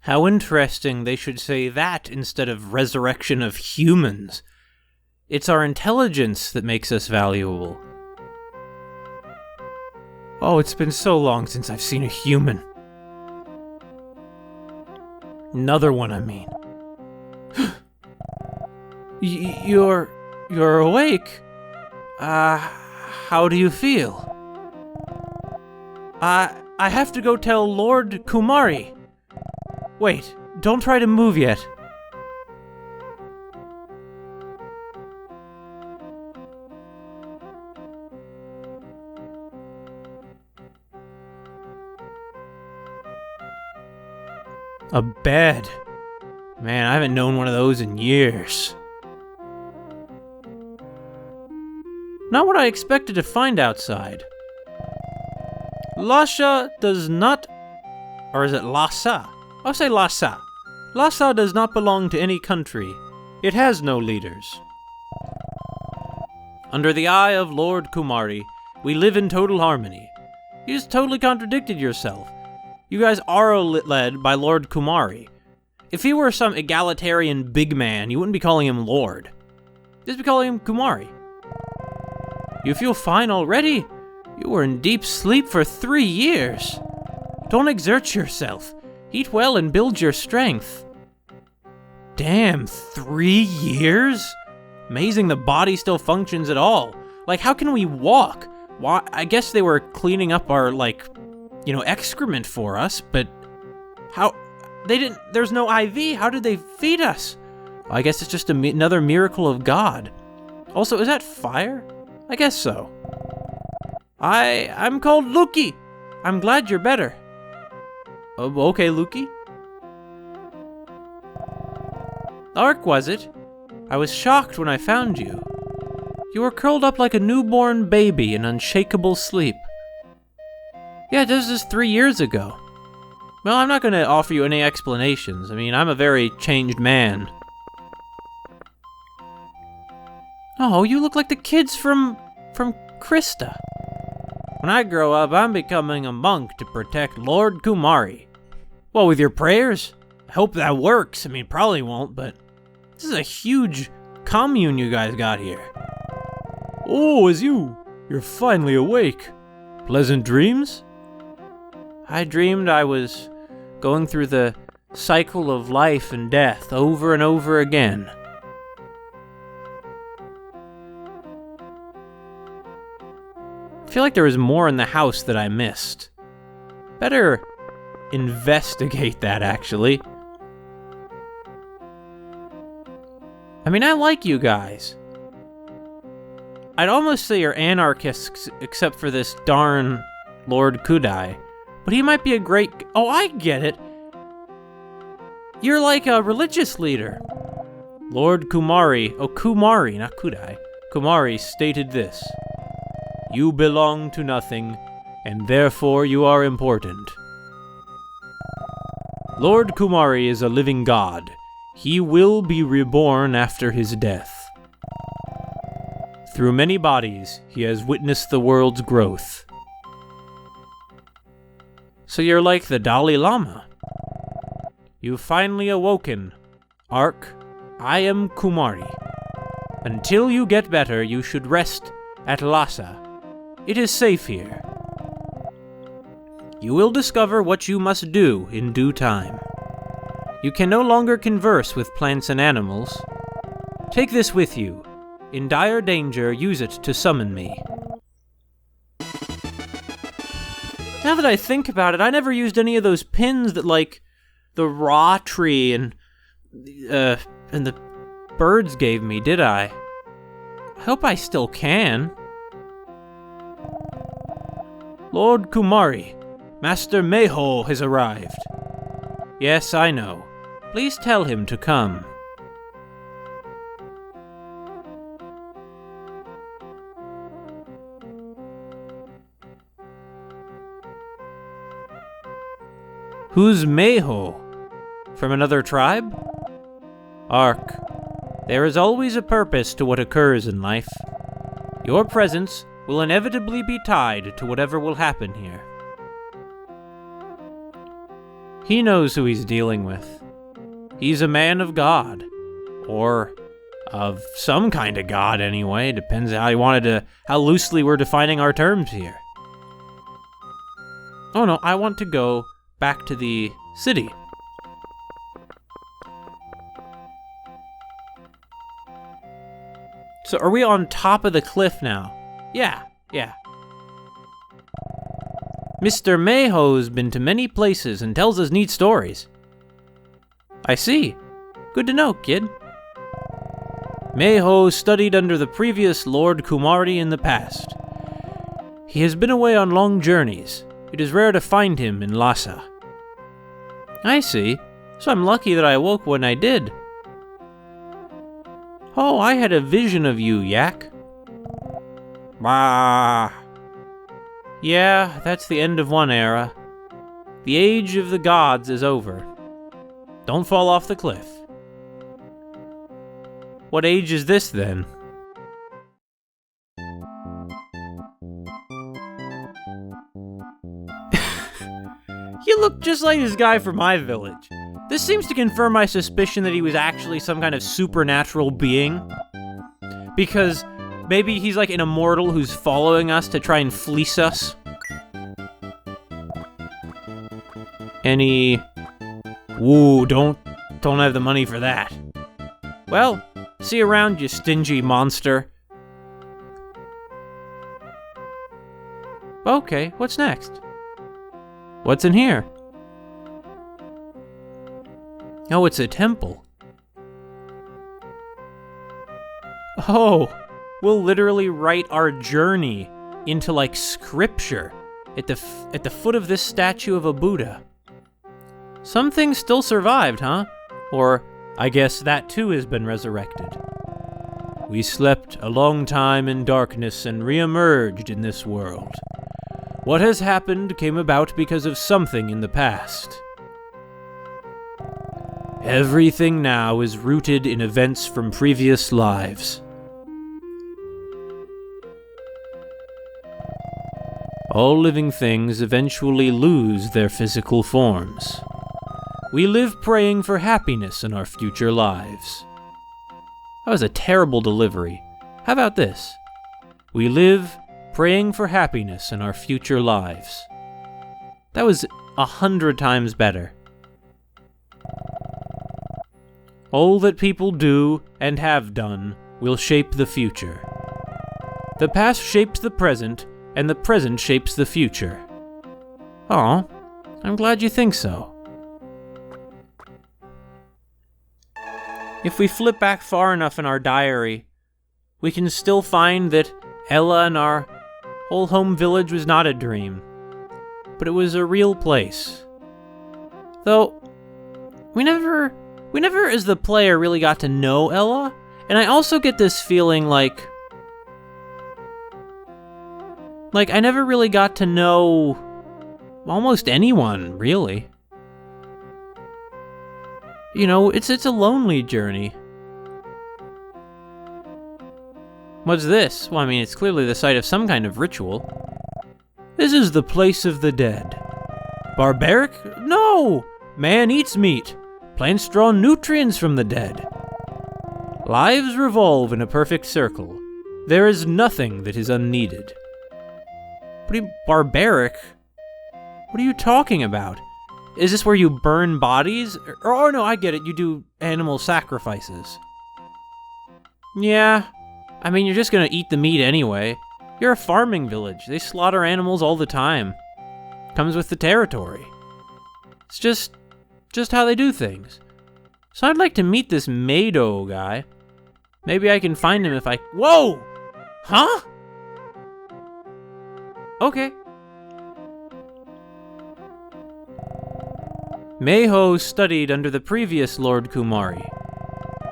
How interesting they should say that instead of resurrection of humans. It's our intelligence that makes us valuable. Oh, it's been so long since I've seen a human. Another one, I mean. You're awake? How do you feel? I have to go tell Lord Kumari. Wait, don't try to move yet. A bed. Man, I haven't known one of those in years. Not what I expected to find outside. Lasha does not... Or is it Lhasa? I'll say Lhasa. Lhasa does not belong to any country. It has no leaders. Under the eye of Lord Kumari, we live in total harmony. You just totally contradicted yourself. You guys are led by Lord Kumari. If he were some egalitarian big man, you wouldn't be calling him Lord. Just be calling him Kumari. You feel fine already? You were in deep sleep for 3 years. Don't exert yourself. Eat well and build your strength. Damn, 3 years? Amazing the body still functions at all. Like, how can we walk? Why? I guess they were cleaning up our, excrement for us, but how? They didn't, there's no IV. How did they feed us? I guess it's just another miracle of God. Also, is that fire? I guess so. I'm called Luki. I'm glad you're better. Okay, Luki. Ark, was it? I was shocked when I found you. You were curled up like a newborn baby in unshakable sleep. Yeah, this is 3 years ago. Well, I'm not going to offer you any explanations. I mean, I'm a very changed man. Oh, you look like the kids from Krista. When I grow up, I'm becoming a monk to protect Lord Kumari. Well, with your prayers? I hope that works. I mean, probably won't, but this is a huge commune you guys got here. Oh, it's you. You're finally awake. Pleasant dreams? I dreamed I was going through the cycle of life and death over and over again. I feel like there was more in the house that I missed. Better investigate that, actually. I mean, I like you guys. I'd almost say you're anarchists, except for this darn Lord Kudai. But he might be a great... Oh, I get it. You're like a religious leader. Lord Kumari... Oh, Kumari, not Kudai. Kumari stated this. You belong to nothing, and therefore you are important. Lord Kumari is a living god. He will be reborn after his death. Through many bodies, he has witnessed the world's growth. So you're like the Dalai Lama. You've finally awoken. Ark, I am Kumari. Until you get better, you should rest at Lhasa. It is safe here. You will discover what you must do in due time. You can no longer converse with plants and animals. Take this with you. In dire danger, use it to summon me. Now that I think about it, I never used any of those pins that, like, the raw tree and the birds gave me, did I? I hope I still can. Lord Kumari, Master Meiho has arrived. Yes, I know. Please tell him to come. Who's Meiho? From another tribe? Ark, there is always a purpose to what occurs in life. Your presence will inevitably be tied to whatever will happen here. He knows who he's dealing with. He's a man of God. Or of some kind of God, anyway. Depends how loosely we're defining our terms here. Oh no, I want to go back to the city. So are we on top of the cliff now? Yeah. Mr. Mayho's been to many places and tells us neat stories. I see. Good to know, kid. Mayho studied under the previous Lord Kumari in the past. He has been away on long journeys. It is rare to find him in Lhasa. I see. So I'm lucky that I awoke when I did. Oh, I had a vision of you, Yak. Bah. Yeah, that's the end of one era. The age of the gods is over. Don't fall off the cliff. What age is this, then? You look just like this guy from my village. This seems to confirm my suspicion that he was actually some kind of supernatural being. Because maybe he's like an immortal who's following us to try and fleece us. Woo, don't have the money for that. Well, see you around, you stingy monster. Okay, what's next? What's in here? Oh, it's a temple. Oh, we'll literally write our journey into, like, scripture at the foot of this statue of a Buddha. Some things still survived, huh? Or, I guess that too has been resurrected. We slept a long time in darkness and re-emerged in this world. What has happened came about because of something in the past. Everything now is rooted in events from previous lives. All living things eventually lose their physical forms. We live praying for happiness in our future lives. That was a terrible delivery. How about this? We live praying for happiness in our future lives. That was 100 times better. All that people do and have done will shape the future. The past shapes the present, and the present shapes the future. Aw, I'm glad you think so. If we flip back far enough in our diary, we can still find that Ella and our whole home village was not a dream, but it was a real place. Though, we never as the player really got to know Ella, and I also get this feeling like I never really got to know almost anyone, really. You know, it's a lonely journey. What's this? Well, I mean, it's clearly the site of some kind of ritual. This is the place of the dead. Barbaric? No! Man eats meat. Plants draw nutrients from the dead. Lives revolve in a perfect circle. There is nothing that is unneeded. Barbaric? What are you talking about? Is this where you burn bodies? Oh no, I get it, you do animal sacrifices. Yeah, I mean, you're just gonna eat the meat anyway. You're a farming village. They slaughter animals all the time. Comes with the territory. It's just how they do things. So I'd like to meet this Mado guy. Maybe I can find him if I... Whoa! Huh? Okay. Mayho studied under the previous Lord Kumari.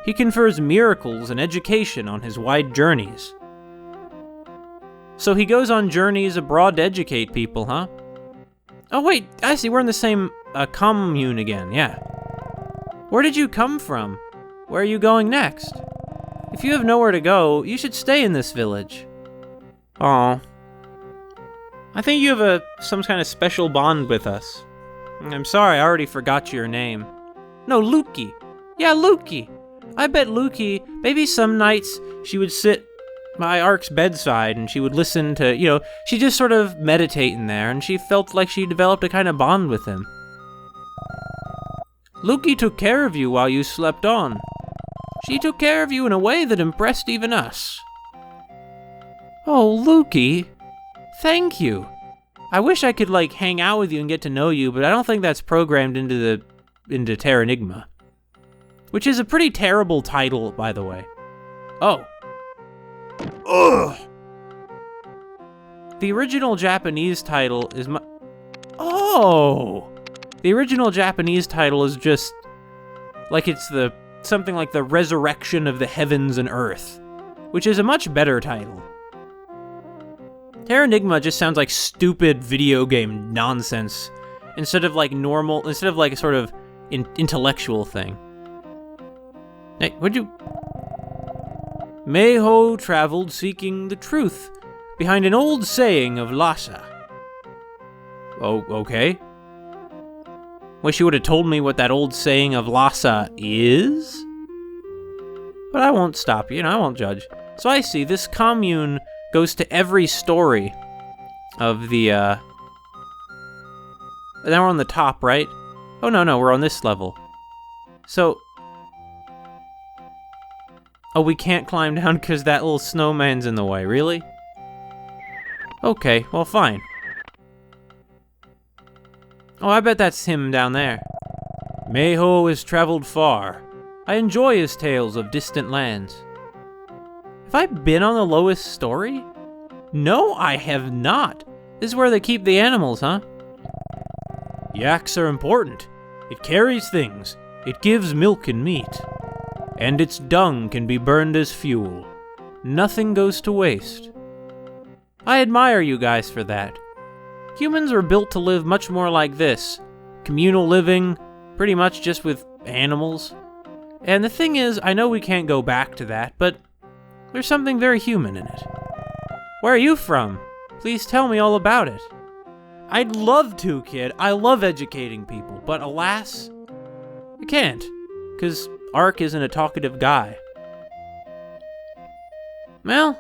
He confers miracles and education on his wide journeys. So he goes on journeys abroad to educate people, huh? Oh wait, I see, we're in the same commune again, yeah. Where did you come from? Where are you going next? If you have nowhere to go, you should stay in this village. Aw. I think you have some kind of special bond with us. I'm sorry, I already forgot your name. No, Lukey. Yeah, Lukey. I bet Lukey, maybe some nights she would sit by Ark's bedside and she would listen to, she'd just sort of meditate in there, and she felt like she developed a kind of bond with him. Lukey took care of you while you slept on. She took care of you in a way that impressed even us. Oh, Lukey. Thank you. I wish I could, hang out with you and get to know you, but I don't think that's programmed into Terranigma. Which is a pretty terrible title, by the way. Oh. Ugh! The original Japanese title is Oh! The original Japanese title is just... it's something like the Resurrection of the Heavens and Earth, which is a much better title. Terranigma just sounds like stupid video game nonsense, instead of a sort of intellectual thing. Hey, Meiho traveled seeking the truth behind an old saying of Lhasa. Oh, okay. Wish you would have told me what that old saying of Lhasa is? But I won't stop you, I won't judge. So I see, this commune goes to every story of the, Now we're on the top, right? Oh, no, we're on this level. So... Oh, we can't climb down because that little snowman's in the way, really? Okay, well, fine. Oh, I bet that's him down there. Meiho has traveled far. I enjoy his tales of distant lands. Have I been on the lowest story? No, I have not. This is where they keep the animals, huh? Yaks are important. It carries things. It gives milk and meat. And its dung can be burned as fuel. Nothing goes to waste. I admire you guys for that. Humans were built to live much more like this. Communal living, pretty much just with animals. And the thing is, I know we can't go back to that, but there's something very human in it. Where are you from? Please tell me all about it. I'd love to, kid. I love educating people, but alas, I can't, because Ark isn't a talkative guy. Well,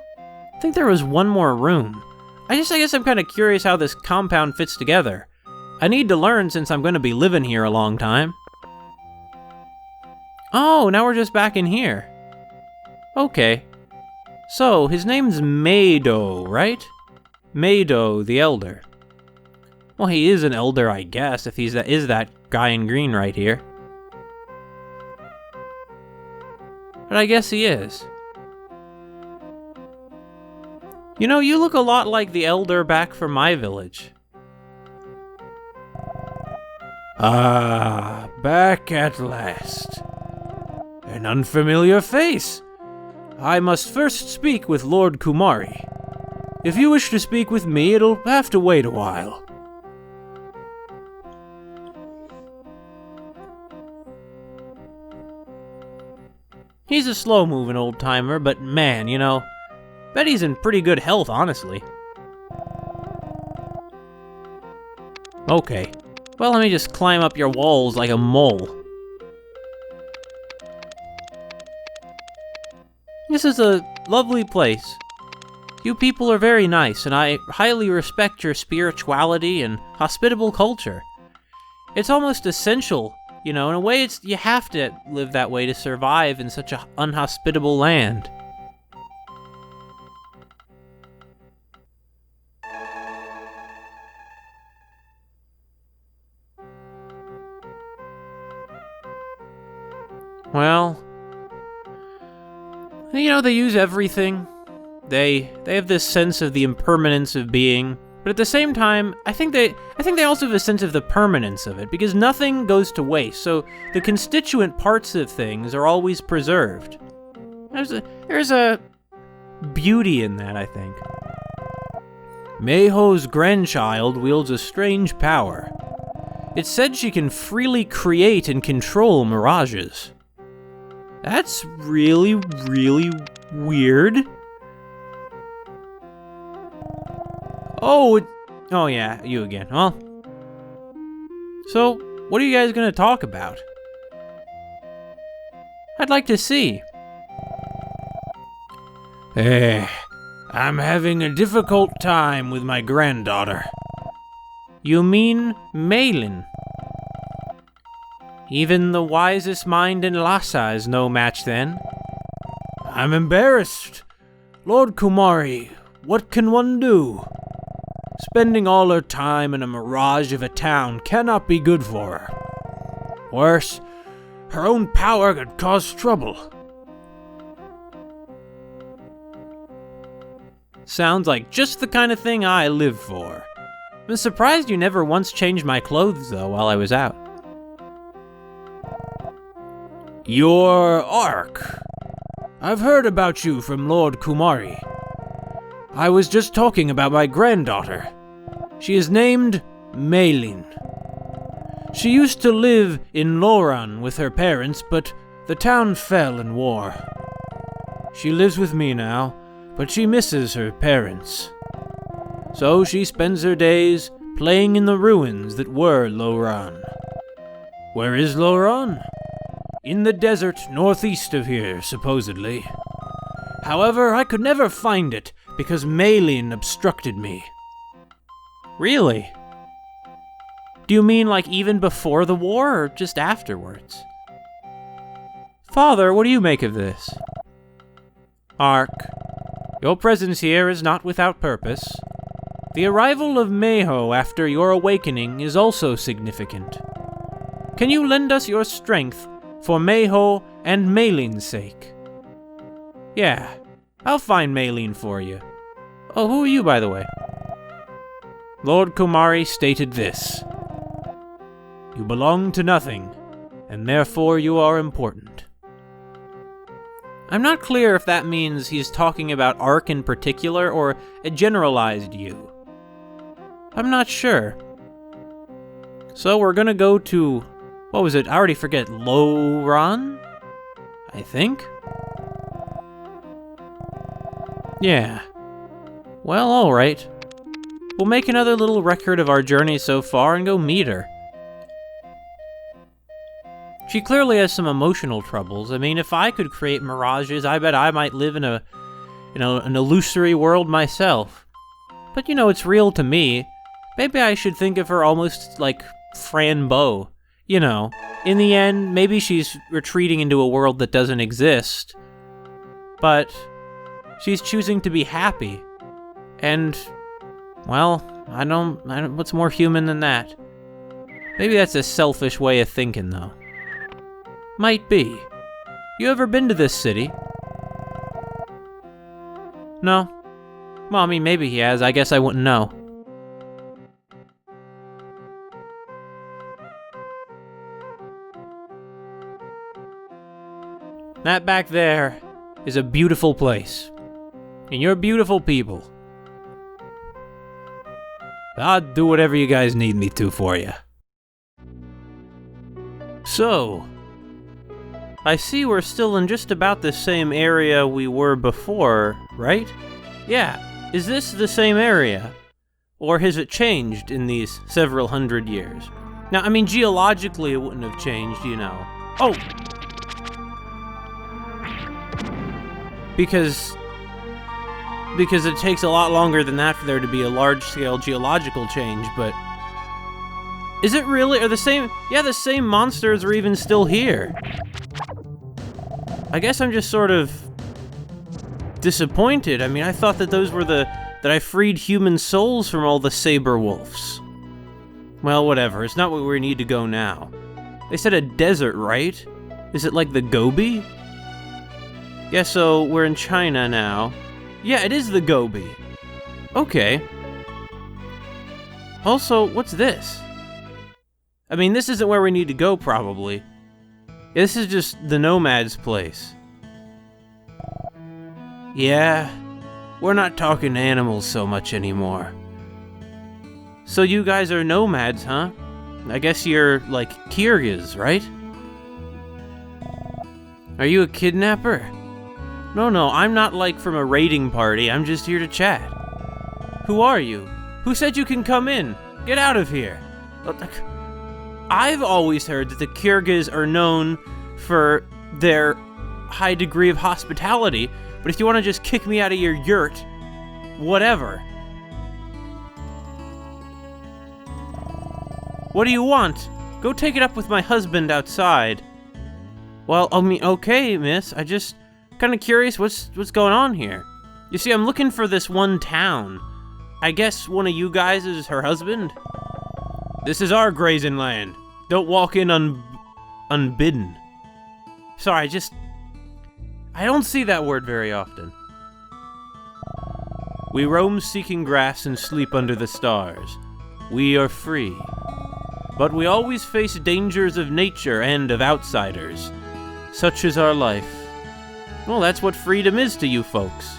I think there was one more room. I guess I'm kind of curious how this compound fits together. I need to learn since I'm going to be living here a long time. Oh, now we're just back in here. Okay. So, his name's Meido, right? Meido the Elder. Well, he is an elder, I guess, if is that guy in green right here. But I guess he is. You look a lot like the elder back from my village. Ah, back at last. An unfamiliar face. I must first speak with Lord Kumari. If you wish to speak with me, it'll have to wait a while. He's a slow-moving old-timer, but man, bet he's in pretty good health, honestly. Okay. Well, let me just climb up your walls like a mole. This is a lovely place. You people are very nice, and I highly respect your spirituality and hospitable culture. It's almost essential, in a way you have to live that way to survive in such an unhospitable land. Well, they use everything. They have this sense of the impermanence of being, but at the same time, I think they also have a sense of the permanence of it, because nothing goes to waste, so the constituent parts of things are always preserved. There's a beauty in that, I think. Meiho's grandchild wields a strange power. It's said she can freely create and control mirages. That's really, really weird. Oh yeah, you again. Well, So, what are you guys gonna talk about? I'd like to see. I'm having a difficult time with my granddaughter. You mean Meilin? Even the wisest mind in Lhasa is no match then. I'm embarrassed. Lord Kumari, what can one do? Spending all her time in a mirage of a town cannot be good for her. Worse, her own power could cause trouble. Sounds like just the kind of thing I live for. I'm surprised you never once changed my clothes, though, while I was out. Your Ark. I've heard about you from Lord Kumari. I was just talking about my granddaughter. She is named Meilin. She used to live in Louran with her parents, but the town fell in war. She lives with me now, but she misses her parents. So she spends her days playing in the ruins that were Louran. Where is Louran? In the desert northeast of here, supposedly. However, I could never find it because Meilin obstructed me. Really? Do you mean like even before the war or just afterwards? Father, what do you make of this? Ark, your presence here is not without purpose. The arrival of Meiho after your awakening is also significant. Can you lend us your strength for Meiho and Meilin's sake? Yeah, I'll find Meilin for you. Oh, who are you, by the way? Lord Kumari stated this. You belong to nothing, and therefore you are important. I'm not clear if that means he's talking about Ark in particular or a generalized you. I'm not sure. So we're gonna go to, what was it? I already forget. Louran? I think? Yeah. Well, alright. We'll make another little record of our journey so far and go meet her. She clearly has some emotional troubles. I mean, if I could create mirages, I bet I might live in an illusory world myself. But you know, it's real to me. Maybe I should think of her almost like Fran Bow. You know, in the end, maybe she's retreating into a world that doesn't exist. But she's choosing to be happy. And, well, I don't, what's more human than that? Maybe that's a selfish way of thinking, though. Might be. You ever been to this city? No? Well, I mean, maybe he has. I guess I wouldn't know. That back there is a beautiful place. And you're beautiful people. I'll do whatever you guys need me to for you. So, I see we're still in just about the same area we were before, right? Yeah, is this the same area? Or has it changed in these several hundred years? Now, I mean, geologically it wouldn't have changed, you know. Oh! Because it takes a lot longer than that for there to be a large-scale geological change, but... Is it really? Are the same... Yeah, the same monsters are even still here. I guess I'm just sort of... disappointed. I mean, I thought that those were that I freed human souls from all the saber wolves. Well, whatever. It's not where we need to go now. They said a desert, right? Is it like the Gobi? Yeah, so we're in China now. Yeah, it is the Gobi. Okay. Also, what's this? I mean, this isn't where we need to go, probably. This is just the nomad's place. Yeah, we're not talking animals so much anymore. So you guys are nomads, huh? I guess you're, like, Kyrgyz, right? Are you a kidnapper? No, I'm not, like, from a raiding party. I'm just here to chat. Who are you? Who said you can come in? Get out of here! I've always heard that the Kyrgyz are known for their high degree of hospitality, but if you want to just kick me out of your yurt, whatever. What do you want? Go take it up with my husband outside. Well, I mean, okay, miss. I just kind of curious what's going on here. You see, I'm looking for this one town. I guess one of you guys is her husband? This is our grazing land. Don't walk in unbidden. Sorry, I don't see that word very often. We roam seeking grass and sleep under the stars. We are free. But we always face dangers of nature and of outsiders. Such is our life. Well, that's what freedom is to you folks.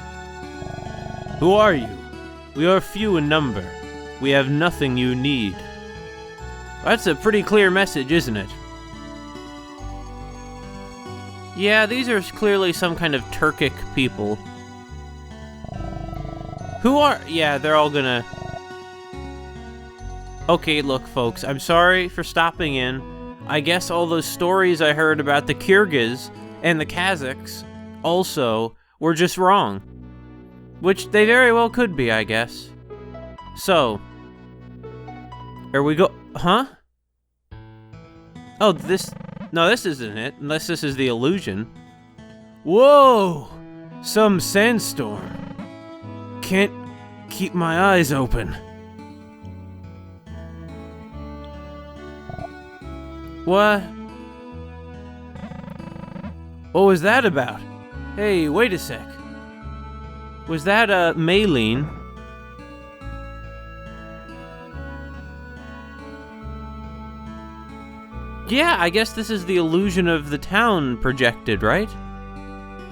Who are you? We are few in number. We have nothing you need. That's a pretty clear message, isn't it? Yeah, these are clearly some kind of Turkic people. Who are... Yeah, they're all gonna... Okay, look, folks, I'm sorry for stopping in. I guess all those stories I heard about the Kyrgyz and the Kazakhs also were just wrong. Which they very well could be, I guess. So... Are we go... Huh? Oh, this... No, this isn't it, unless this is the illusion. Whoa! Some sandstorm. Can't keep my eyes open. What? What was that about? Hey, wait a sec. Was that, Meilin? Yeah, I guess this is the illusion of the town projected, right?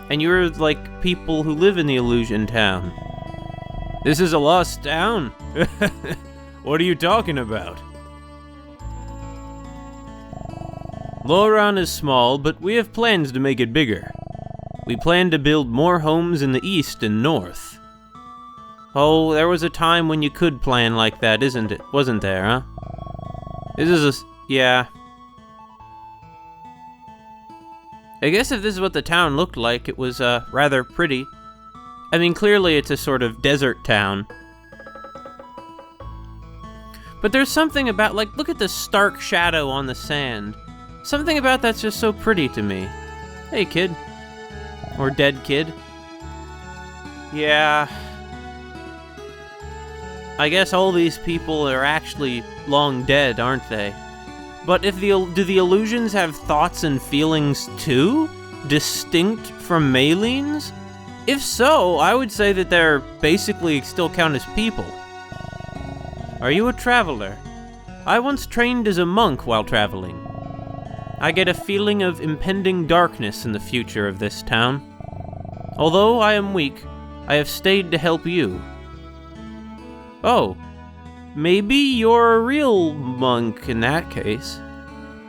And you're like people who live in the illusion town. This is a lost town? What are you talking about? Louran is small, but we have plans to make it bigger. We plan to build more homes in the east and north. Oh, there was a time when you could plan like that, isn't it? Wasn't there, huh? This is yeah. I guess if this is what the town looked like, it was, rather pretty. I mean, clearly it's a sort of desert town. But there's something about, like, look at the stark shadow on the sand. Something about that's just so pretty to me. Hey, kid. Or dead kid. Yeah. I guess all these people are actually long dead, aren't they? But do the illusions have thoughts and feelings too? Distinct from Meilin's? If so, I would say that they're basically still count as people. Are you a traveler? I once trained as a monk while traveling. I get a feeling of impending darkness in the future of this town. Although I am weak, I have stayed to help you. Oh. Maybe you're a real monk in that case.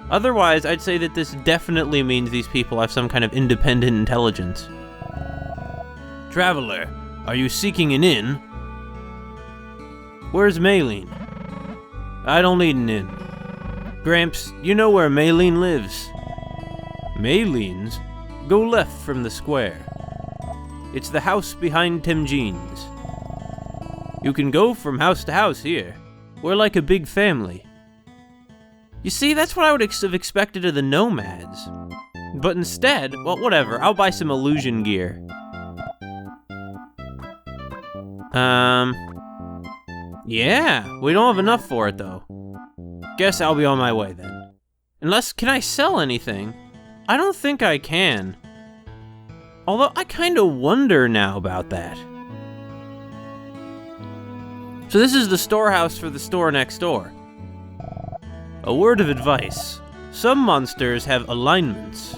Otherwise, I'd say that this definitely means these people have some kind of independent intelligence. Traveler, are you seeking an inn? Where's Meilin? I don't need an inn. Gramps, you know where Meilin lives. Meilin's? Go left from the square. It's the house behind Temjin's. You can go from house to house here. We're like a big family. You see, that's what I would have expected of the nomads. But instead, well, whatever, I'll buy some illusion gear. Yeah, we don't have enough for it though. Guess I'll be on my way then. Unless, can I sell anything? I don't think I can. Although, I kinda wonder now about that. So this is the storehouse for the store next door. A word of advice. Some monsters have alignments.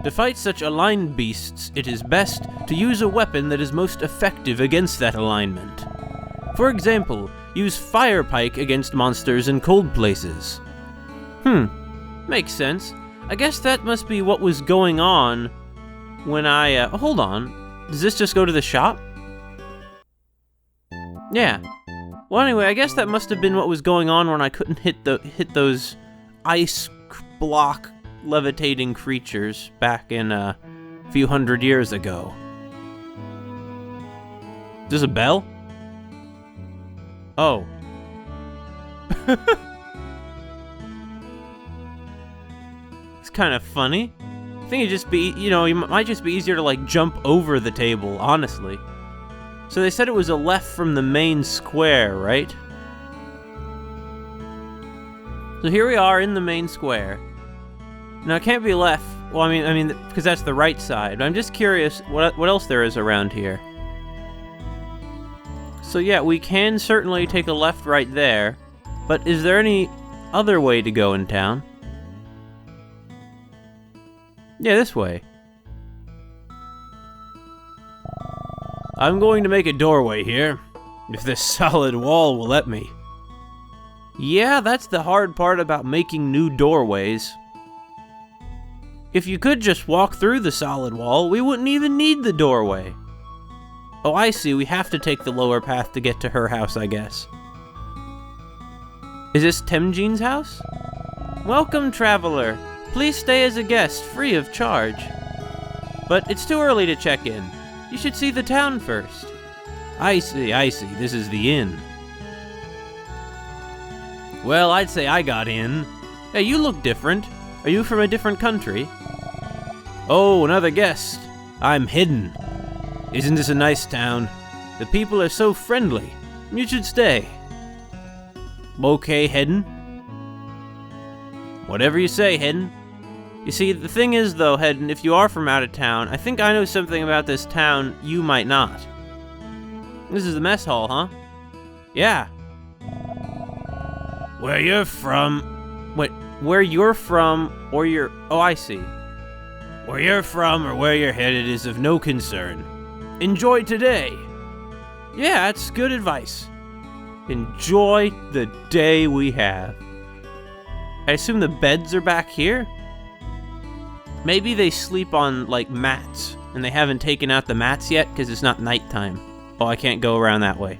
To fight such aligned beasts, it is best to use a weapon that is most effective against that alignment. For example, use fire pike against monsters in cold places. Makes sense. I guess that must be what was going on when I, hold on. Does this just go to the shop? Yeah. Well, anyway, I guess that must have been what was going on when I couldn't hit those ice block levitating creatures back in a few hundred years ago. Is this a bell? Oh. It's kind of funny. I think it'd just be, it might just be easier to, like, jump over the table, honestly. So they said it was a left from the main square, right? So here we are in the main square. Now, it can't be left. Well, I mean, because that's the right side. But I'm just curious what else there is around here. So yeah, we can certainly take a left right there. But is there any other way to go in town? Yeah, this way. I'm going to make a doorway here, if this solid wall will let me. Yeah, that's the hard part about making new doorways. If you could just walk through the solid wall, we wouldn't even need the doorway. Oh, I see, we have to take the lower path to get to her house, I guess. Is this Temjine's house? Welcome, traveler. Please stay as a guest, free of charge. But it's too early to check in. You should see the town first. I see. This is the inn. Well, I'd say I got in. Hey, you look different. Are you from a different country? Oh, another guest. I'm Hidden. Isn't this a nice town? The people are so friendly. You should stay. Okay, Hidden? Whatever you say, Hidden. You see, the thing is, though, Hidden, if you are from out of town, I think I know something about this town you might not. This is the mess hall, huh? Yeah. Where you're from... Wait, where you're from, or you're... Oh, I see. Where you're from or where you're headed is of no concern. Enjoy today. Yeah, that's good advice. Enjoy the day we have. I assume the beds are back here? Maybe they sleep on, like, mats, and they haven't taken out the mats yet because it's not nighttime. Oh, I can't go around that way.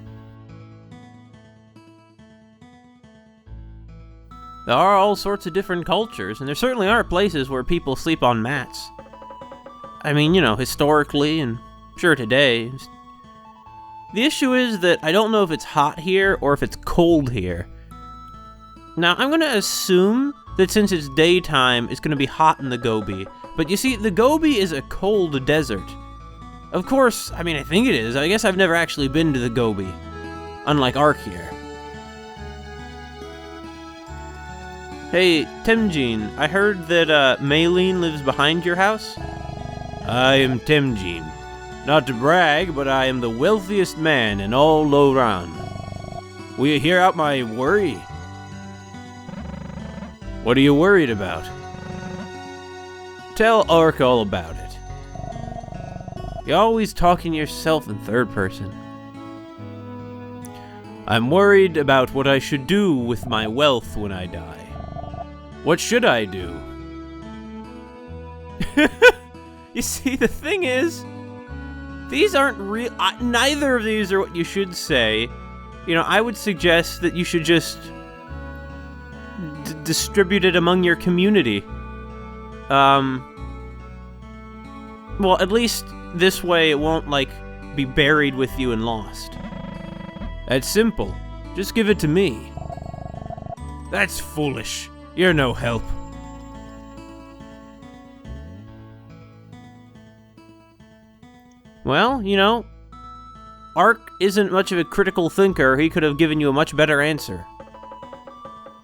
There are all sorts of different cultures, and there certainly are places where people sleep on mats. I mean, historically, and sure today. The issue is that I don't know if it's hot here or if it's cold here. Now, I'm going to assume that since it's daytime, it's going to be hot in the Gobi. But you see, the Gobi is a cold desert. Of course, I think it is. I guess I've never actually been to the Gobi. Unlike Ark here. Hey, Temjine, I heard that Meilin lives behind your house? I am Temjine. Not to brag, but I am the wealthiest man in all Louran. Will you hear out my worry? What are you worried about? Tell Ark all about it. You're always talking yourself in third person. I'm worried about what I should do with my wealth when I die. What should I do? You see, the thing is, these aren't real. Neither of these are what you should say. I would suggest that you should just distribute it among your community. Well, at least this way it won't, be buried with you and lost. That's simple. Just give it to me. That's foolish. You're no help. Well, Ark isn't much of a critical thinker. He could have given you a much better answer.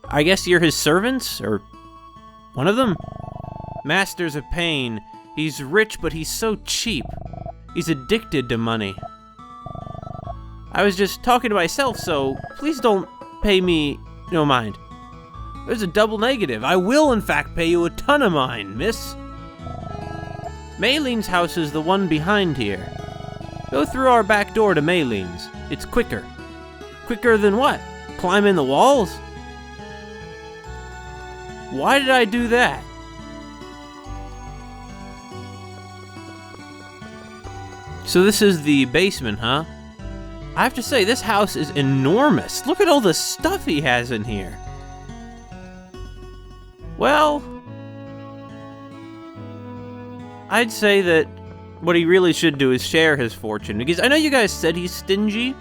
I guess you're his servants, or one of them? Master's a pain. He's rich, but he's so cheap. He's addicted to money. I was just talking to myself, so please don't pay me no mind. There's a double negative. I will, in fact, pay you a ton of mine, miss. Meilin's house is the one behind here. Go through our back door to Meilin's. It's quicker. Quicker than what? Climbing the walls? Why did I do that? So this is the basement, huh? I have to say, this house is enormous. Look at all the stuff he has in here. Well, I'd say that what he really should do is share his fortune, because I know you guys said he's stingy,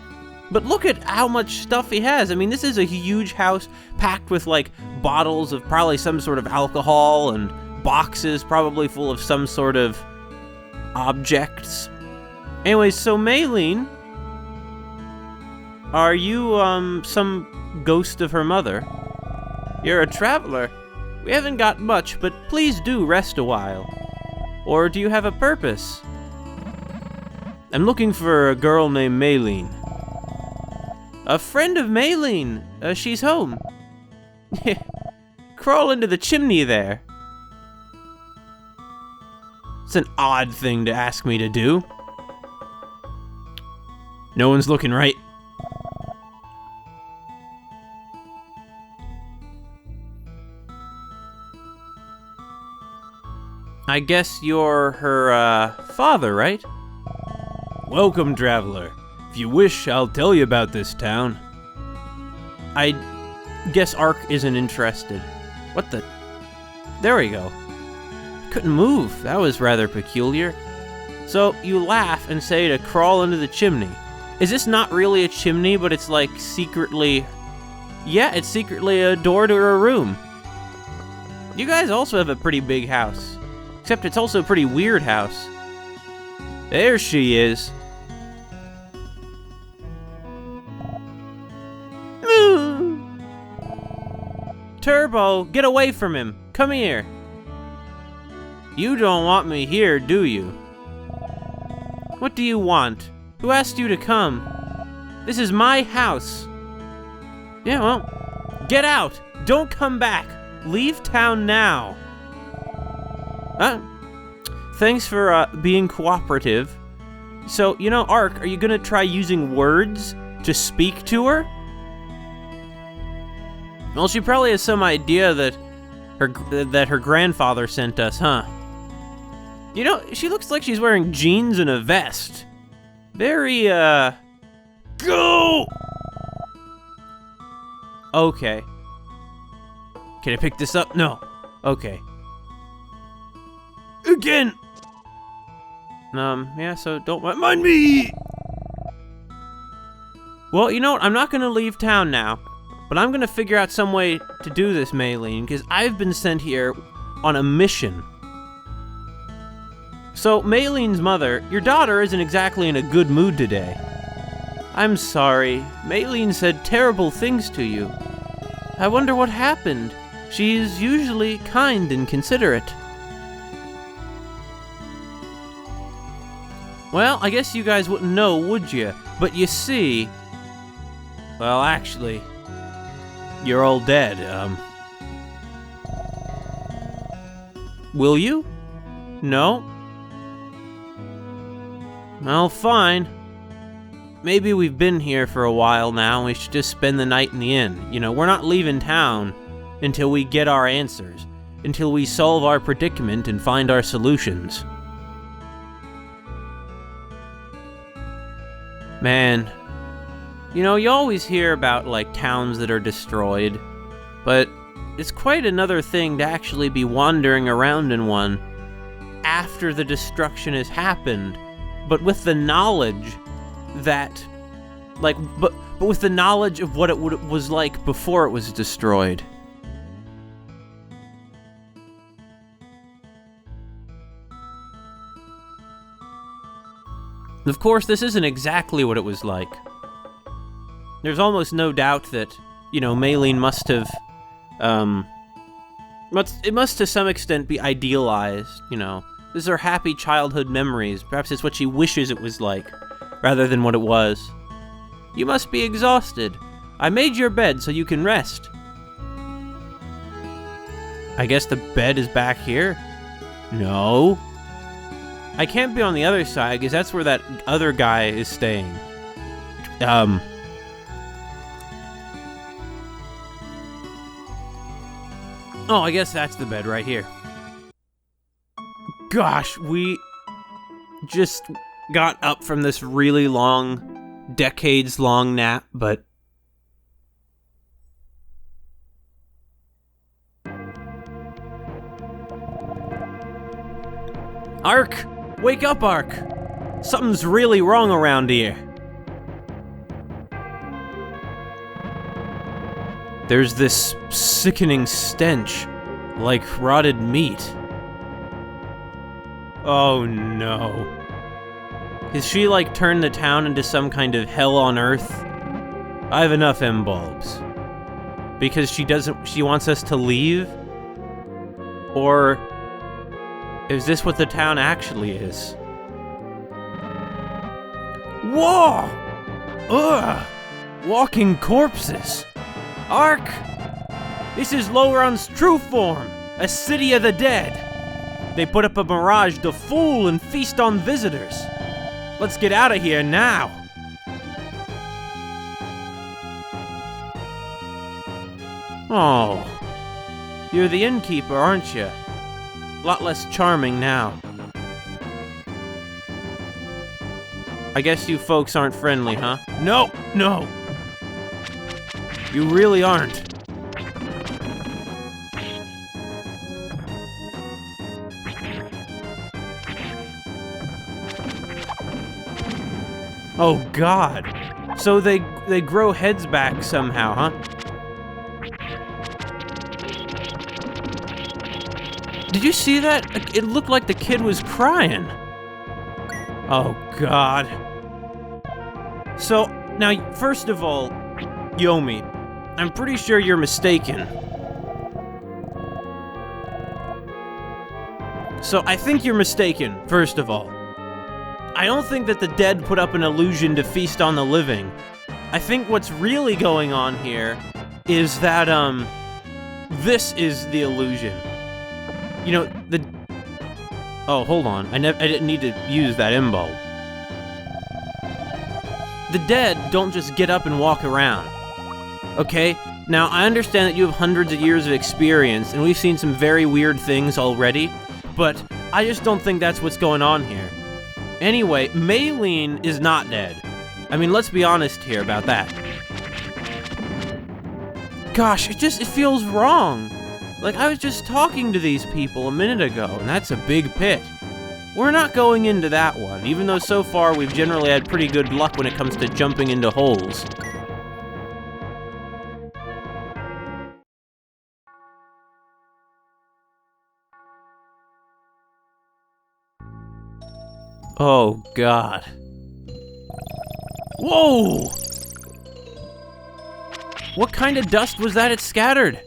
but look at how much stuff he has. I mean, this is a huge house packed with, like, bottles of probably some sort of alcohol and boxes probably full of some sort of objects. Anyways, so Meilin, are you, some ghost of her mother? You're a traveler. We haven't got much, but please do rest a while. Or do you have a purpose? I'm looking for a girl named Meilin. A friend of Meilin. She's home. Crawl into the chimney there. It's an odd thing to ask me to do. No one's looking, right? I guess you're her, father, right? Welcome, traveler. If you wish, I'll tell you about this town. I guess Ark isn't interested. What the? There we go. Couldn't move. That was rather peculiar. So, you laugh and say to crawl into the chimney. Is this not really a chimney, but it's like secretly... Yeah, it's secretly a door to her room. You guys also have a pretty big house. Except it's also a pretty weird house. There she is. Turbo, get away from him. Come here. You don't want me here, do you? What do you want? Who asked you to come? This is my house. Yeah, well, get out. Don't come back. Leave town now. Thanks for being cooperative. So, you know, Ark, are you gonna try using words to speak to her? Well, she probably has some idea that her grandfather sent us, huh? You know, she looks like she's wearing jeans and a vest. Very, Go! Okay. Can I pick this up? No. Okay. Again! Yeah, so don't mind me! Well, you know what? I'm not gonna leave town now, but I'm gonna figure out some way to do this, Meilin, because I've been sent here on a mission. So, Meilin's mother, your daughter isn't exactly in a good mood today. I'm sorry. Meilin said terrible things to you. I wonder what happened. She's usually kind and considerate. Well, I guess you guys wouldn't know, would you? But you see... Well, actually... You're all dead, Will you? No? Well, fine. Maybe we've been here for a while now, and we should just spend the night in the inn. You know, we're not leaving town until we get our answers, until we solve our predicament and find our solutions. Man, you know, you always hear about, like, towns that are destroyed, but it's quite another thing to actually be wandering around in one after the destruction has happened, but with the knowledge that, like, but with the knowledge of what it was like before it was destroyed. Of course, this isn't exactly what it was like. There's almost no doubt that, you know, Meilin must have, it must to some extent be idealized, you know. These are happy childhood memories. Perhaps it's what she wishes it was like, rather than what it was. You must be exhausted. I made your bed so you can rest. I guess the bed is back here? No. I can't be on the other side, because that's where that other guy is staying. Oh, I guess that's the bed right here. Gosh, we just got up from this really long, decades-long nap, but... Ark! Wake up, Ark! Something's really wrong around here. There's this sickening stench, like rotted meat. Oh no. Has she, like, turned the town into some kind of hell on earth? I have enough M-bulbs. Because she wants us to leave? Or is this what the town actually is? Whoa! Ugh! Walking corpses! Ark! This is Louran's true form, a city of the dead. They put up a mirage to fool and feast on visitors. Let's get out of here now. Oh, you're the innkeeper, aren't you? A lot less charming now. I guess you folks aren't friendly, huh? No, no. You really aren't. Oh God. So they grow heads back somehow, huh? Did you see that? It looked like the kid was crying. Oh God. So, now, first of all, Yomi, I'm pretty sure you're mistaken. So, I think you're mistaken, first of all. I don't think that the dead put up an illusion to feast on the living. I think what's really going on here is that, this is the illusion. You know, oh, hold on. I didn't need to use that M-bulb. The dead don't just get up and walk around. Okay? Now, I understand that you have hundreds of years of experience, and we've seen some very weird things already, but I just don't think that's what's going on here. Anyway, Meilin is not dead. I mean, let's be honest here about that. Gosh, it feels wrong. Like, I was just talking to these people a minute ago, and that's a big pit. We're not going into that one, even though so far we've generally had pretty good luck when it comes to jumping into holes. Oh, God. Whoa! What kind of dust was that it scattered?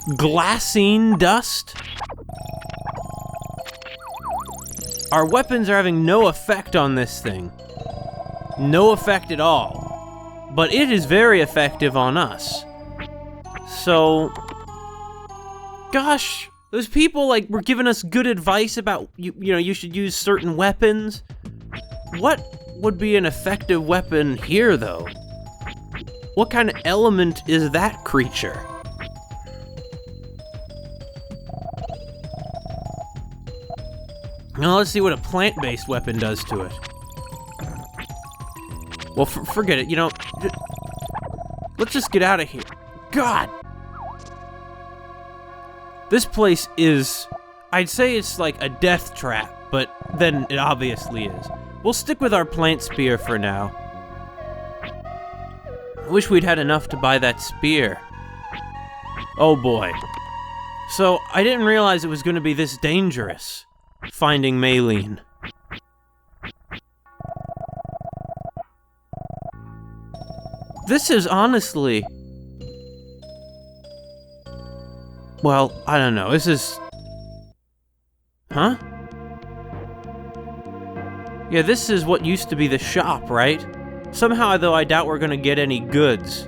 Glassine dust? Our weapons are having no effect on this thing. No effect at all. But it is very effective on us. So... Gosh, those people, like, were giving us good advice about, you know, you should use certain weapons. What would be an effective weapon here, though? What kind of element is that creature? Now let's see what a plant-based weapon does to it. Well, forget it, you know. Let's just get out of here. God! This place is... I'd say it's like a death trap, but then it obviously is. We'll stick with our plant spear for now. I wish we'd had enough to buy that spear. Oh boy. So, I didn't realize it was going to be this dangerous. Finding Meilin. This is honestly... Well, I don't know. This is... Huh? Yeah, this is what used to be the shop, right? Somehow, though, I doubt we're gonna get any goods.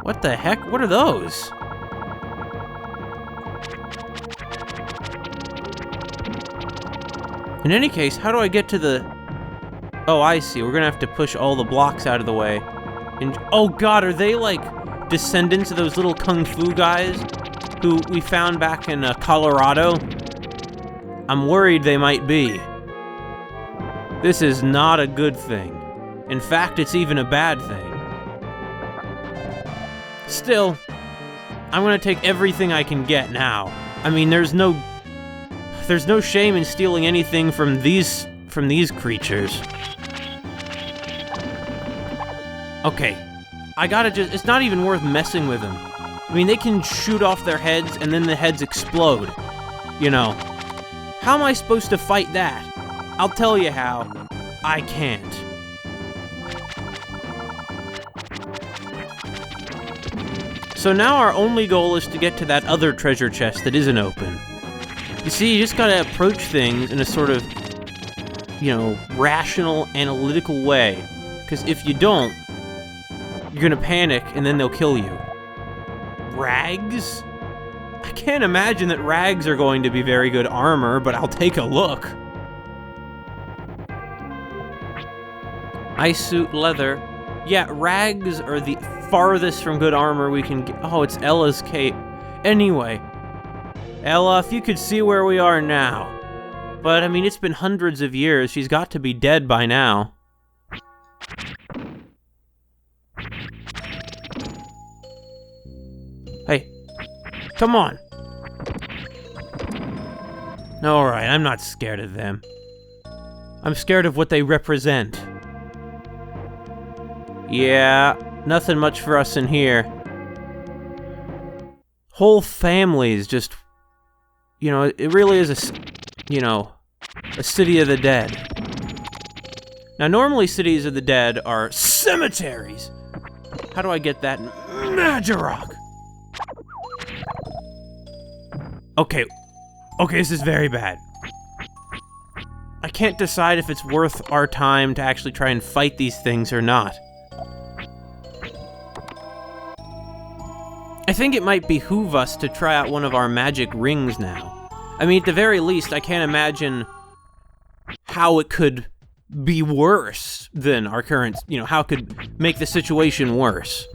What the heck? What are those? In any case, how do I get to the... Oh, I see. We're gonna have to push all the blocks out of the way. And... Oh god, are they like descendants of those little kung fu guys who we found back in Colorado? I'm worried they might be. This is not a good thing. In fact, it's even a bad thing. Still, I'm gonna take everything I can get now. I mean, there's no shame in stealing anything from these creatures. Okay, I gotta just, it's not even worth messing with them. I mean, they can shoot off their heads and then the heads explode. You know, how am I supposed to fight that? I'll tell you how. I can't. So now our only goal is to get to that other treasure chest that isn't open. You see, you just gotta approach things in a sort of, you know, rational, analytical way. Because if you don't, you're gonna panic and then they'll kill you. Rags? I can't imagine that rags are going to be very good armor, but I'll take a look. Ice suit, leather. Yeah, rags are the farthest from good armor we can get. Oh, it's Ella's cape. Anyway, Ella, if you could see where we are now. But, I mean, it's been hundreds of years. She's got to be dead by now. Hey, come on. Alright, I'm not scared of them. I'm scared of what they represent. Yeah, nothing much for us in here. Whole families just... You know, it really is a city of the dead. Now, normally cities of the dead are cemeteries. How do I get that? Magirok! Okay, this is very bad. I can't decide if it's worth our time to actually try and fight these things or not. I think it might behoove us to try out one of our magic rings now. I mean, at the very least, I can't imagine how it could be worse than our current, how it could make the situation worse.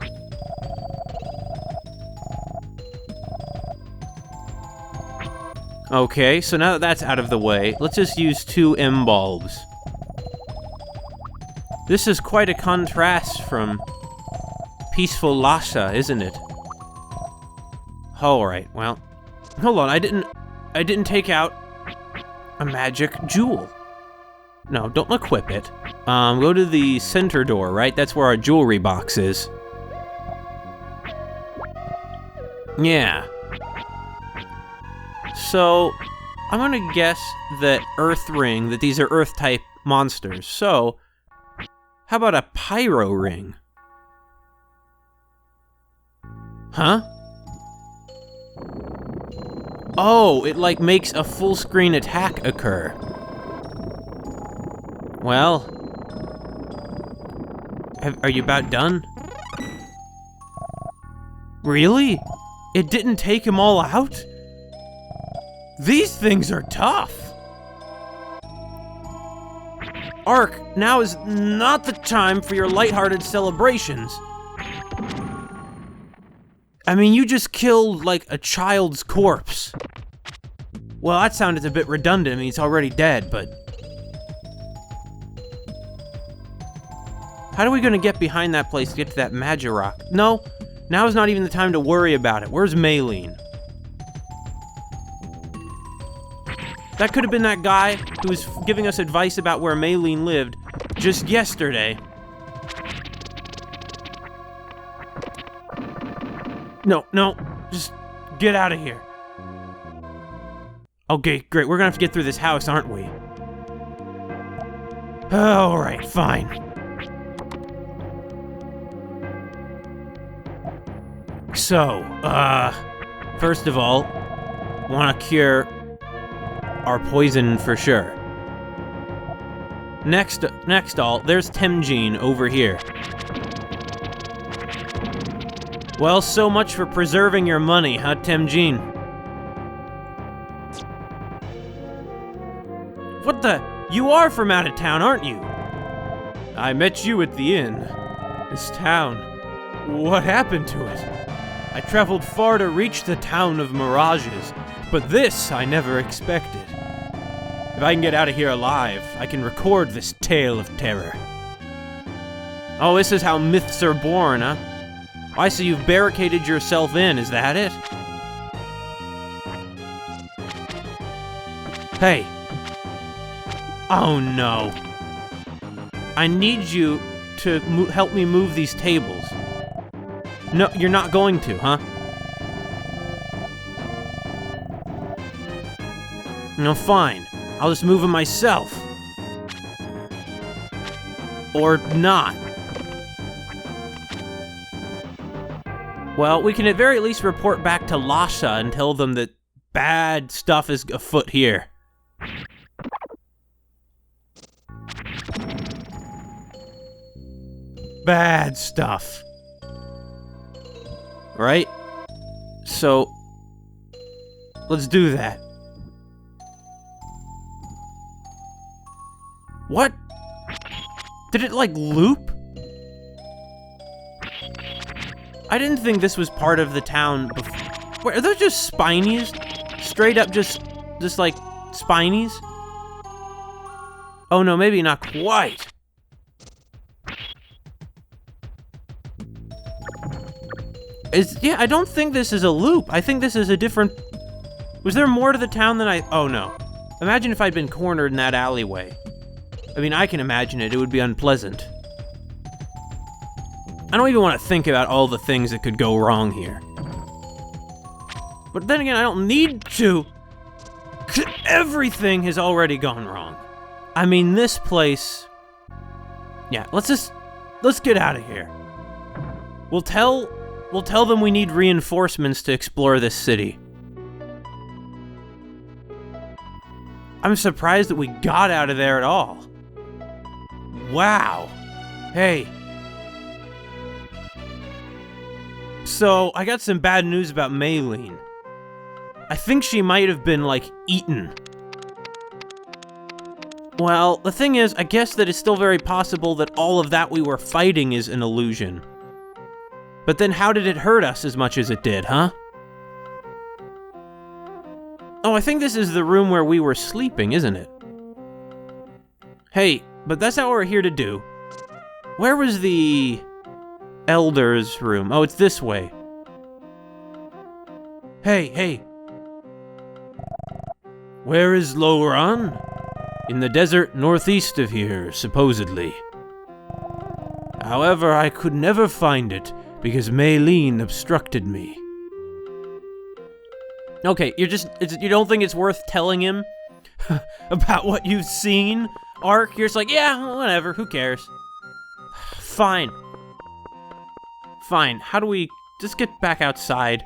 Okay, so now that that's out of the way, let's just use 2 M-bulbs. This is quite a contrast from peaceful Lhasa, isn't it? Alright, well, hold on, I didn't take out a magic jewel. No, don't equip it. Go to the center door, right? That's where our jewelry box is. Yeah. So, I'm gonna guess that that these are Earth-type monsters. So, how about a pyro ring? Huh? Oh, it makes a full-screen attack occur. Well, are you about done? Really? It didn't take him all out? These things are tough! Ark, now is not the time for your lighthearted celebrations. I mean, you just killed, a child's corpse. Well, that sounded a bit redundant. I mean, he's already dead, but... How are we gonna get behind that place to get to that Magirok? No, now is not even the time to worry about it. Where's Meilin? That could have been that guy who was giving us advice about where Meilin lived just yesterday. No, just get out of here. Okay, great, we're gonna have to get through this house, aren't we? Alright, fine. So, first of all, wanna cure our poison for sure. Next all, there's Temujin over here. Well, so much for preserving your money, huh, Temujin? What the? You are from out of town, aren't you? I met you at the inn. This town. What happened to it? I traveled far to reach the town of mirages, but this I never expected. If I can get out of here alive, I can record this tale of terror. Oh, this is how myths are born, huh? I see you've barricaded yourself in, is that it? Hey. Oh no. I need you to help me move these tables. No, you're not going to, huh? No, fine. I'll just move them myself. Or not. Well, we can at very least report back to Lasha and tell them that bad stuff is afoot here. Bad stuff. Right? So, let's do that. What? Did it, like, loop? I didn't think this was part of the town before. Wait, are those just spinies? Straight up just like, spinies? Oh no, maybe not quite. Yeah, I don't think this is a loop. I think this is a different... Was there more to the town than Oh no. Imagine if I'd been cornered in that alleyway. I mean, I can imagine it. It would be unpleasant. I don't even want to think about all the things that could go wrong here. But then again, I don't need to. Everything has already gone wrong. I mean, this place... Yeah, let's get out of here. We'll tell them we need reinforcements to explore this city. I'm surprised that we got out of there at all. Wow. Hey. So, I got some bad news about Meilin. I think she might have been, like, eaten. Well, the thing is, I guess that it's still very possible that all of that we were fighting is an illusion. But then how did it hurt us as much as it did, huh? Oh, I think this is the room where we were sleeping, isn't it? Hey, but that's not what we're here to do. Where was the... Elder's room? Oh, it's this way. Hey. Where is Louran? In the desert northeast of here, supposedly. However, I could never find it, because Meilin obstructed me. Okay, you don't think it's worth telling him about what you've seen, Ark? You're just like, yeah, whatever, who cares? Fine. How do we just get back outside?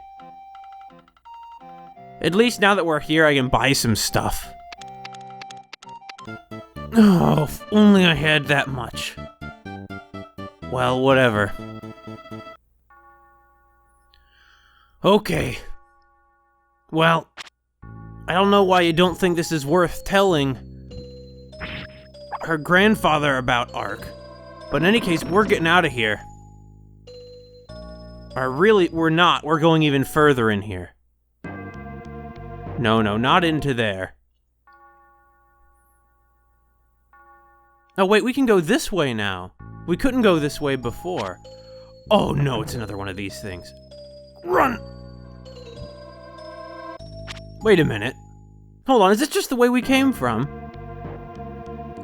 At least now that we're here, I can buy some stuff. Oh, if only I had that much. Well, whatever. Okay. Well, I don't know why you don't think this is worth telling her grandfather about, Ark. But in any case, we're getting out of here. Or really, we're not. We're going even further in here. No, not into there. Oh, wait, we can go this way now. We couldn't go this way before. Oh, no, it's another one of these things. Run! Wait a minute. Hold on, is this just the way we came from?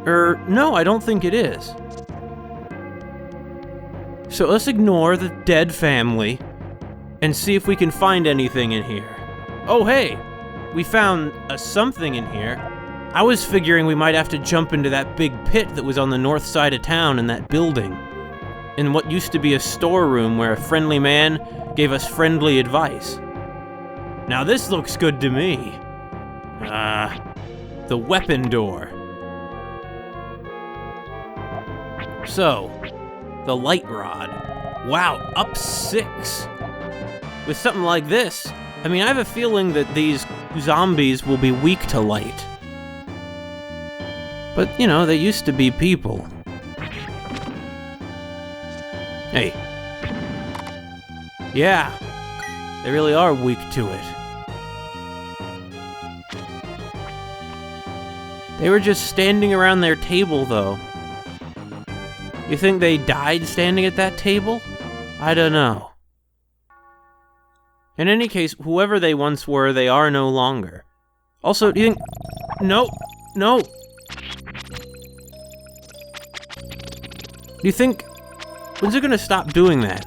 No, I don't think it is. So let's ignore the dead family and see if we can find anything in here. Oh, hey! We found a something in here. I was figuring we might have to jump into that big pit that was on the north side of town in that building. In what used to be a storeroom where a friendly man gave us friendly advice. Now this looks good to me. The weapon door. So, the light rod. Wow, up 6. With something like this, I mean, I have a feeling that these zombies will be weak to light. But, you know, they used to be people. Hey. Yeah, they really are weak to it. They were just standing around their table, though. You think they died standing at that table? I don't know. In any case, whoever they once were, they are no longer. Also, do you think... No! No! Do you think... When's it gonna stop doing that?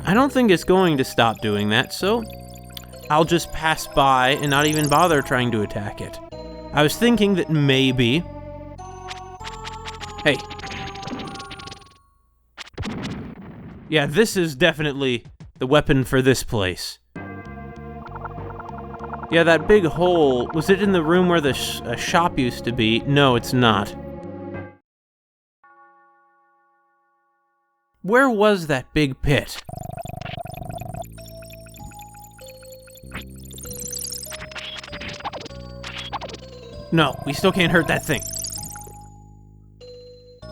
I don't think it's going to stop doing that, so I'll just pass by and not even bother trying to attack it. I was thinking that maybe... Hey. Yeah, this is definitely the weapon for this place. Yeah, that big hole, was it in the room where the shop used to be? No, it's not. Where was that big pit? No, we still can't hurt that thing.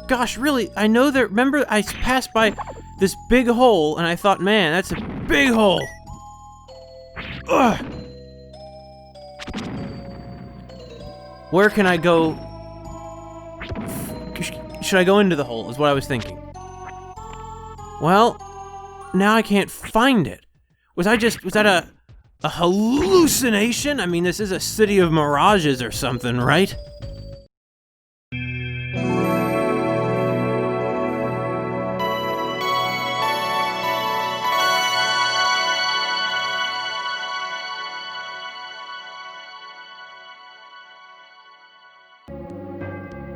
Gosh, really, I know that, remember I passed by this big hole and I thought, man, that's a big hole. Ugh. Where can I go? Should I go into the hole, is what I was thinking. Well, now I can't find it. Was that a hallucination? I mean, this is a city of mirages or something, right?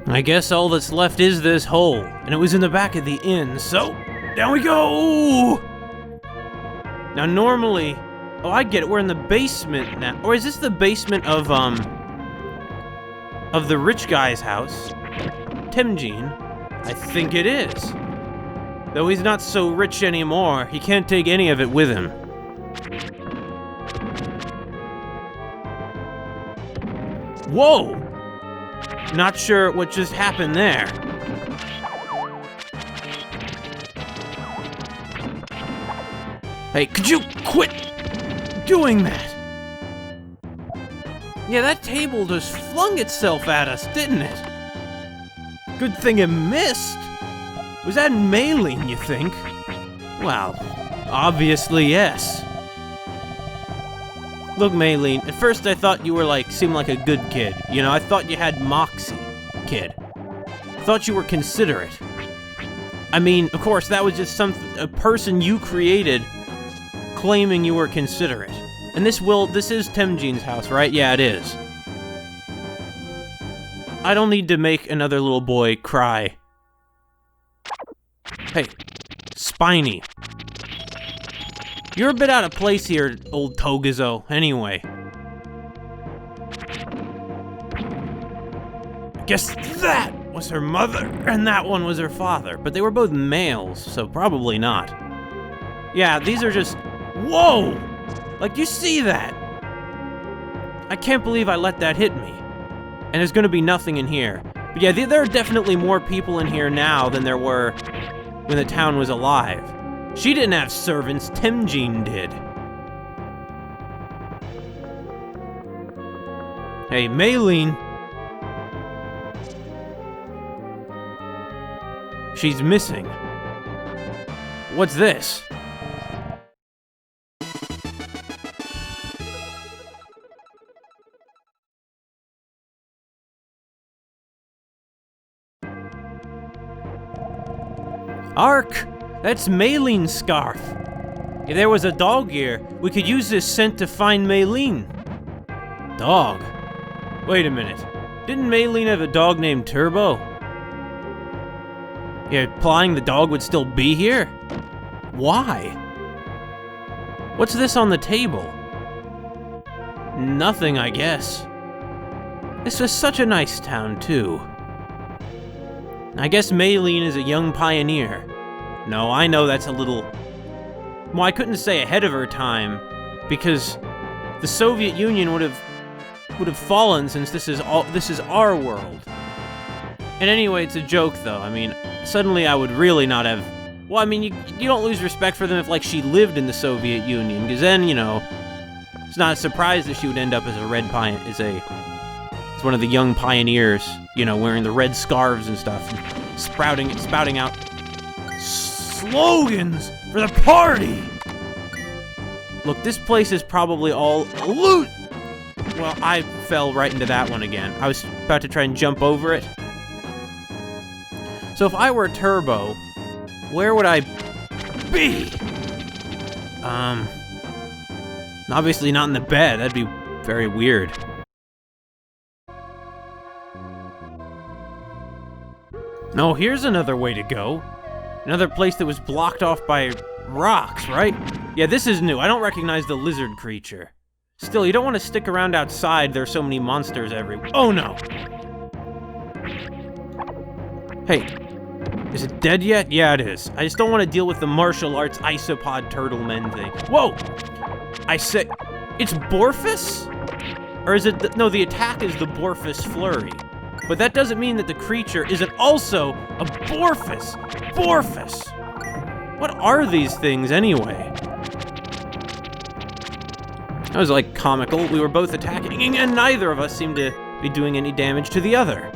I guess all that's left is this hole, and it was in the back of the inn, so down we go! Now normally, oh I get it, we're in the basement now, or is this the basement of the rich guy's house? Temujin? I think it is. Though he's not so rich anymore, he can't take any of it with him. Whoa! Not sure what just happened there. Hey, could you quit doing that? Yeah, that table just flung itself at us, didn't it? Good thing it missed. Was that Meilin, you think? Well, obviously yes. Look, Meilin, at first I thought you were seemed like a good kid. You know, I thought you had moxie, kid. Thought you were considerate. I mean, of course, that was just a person you created claiming you were considerate. And this is Temujin's house, right? Yeah, it is. I don't need to make another little boy cry. Hey, Spiny. You're a bit out of place here, old Togazo, anyway. Guess that was her mother, and that one was her father, but they were both males, so probably not. Yeah, these are just... Whoa! You see that? I can't believe I let that hit me. And there's gonna be nothing in here. But yeah, there are definitely more people in here now than there were when the town was alive. She didn't have servants, Temujin did. Hey, Meilin. She's missing. What's this? Ark! That's Meilin's scarf. If there was a dog here, we could use this scent to find Meilin. Dog? Wait a minute. Didn't Meilin have a dog named Turbo? You're implying the dog would still be here? Why? What's this on the table? Nothing, I guess. This is such a nice town, too. I guess Meilin is a young pioneer. No, I know that's a little... Well, I couldn't say ahead of her time, because the Soviet Union would have fallen since this is our world. And anyway, it's a joke, though. I mean, suddenly I would really not have... Well, I mean, you don't lose respect for them if, she lived in the Soviet Union, because then, you know, it's not a surprise that she would end up as a red pioneer, as It's one of the young pioneers, you know, wearing the red scarves and stuff, and spouting out slogans for the party! Look, this place is probably all loot! Well, I fell right into that one again. I was about to try and jump over it. So if I were Turbo, where would I be? Obviously not in the bed. That'd be very weird. No, here's another way to go. Another place that was blocked off by rocks, right? Yeah, this is new. I don't recognize the lizard creature. Still, you don't want to stick around outside. There's so many monsters everywhere. Oh, no! Hey, is it dead yet? Yeah, it is. I just don't want to deal with the martial arts isopod turtle men thing. Whoa! I say, it's Borphus? Or is it, no, the attack is the Borphus Flurry. But that doesn't mean that the creature isn't also a Borphus. Borphus! What are these things, anyway? That was, like, comical. We were both attacking, and neither of us seemed to be doing any damage to the other.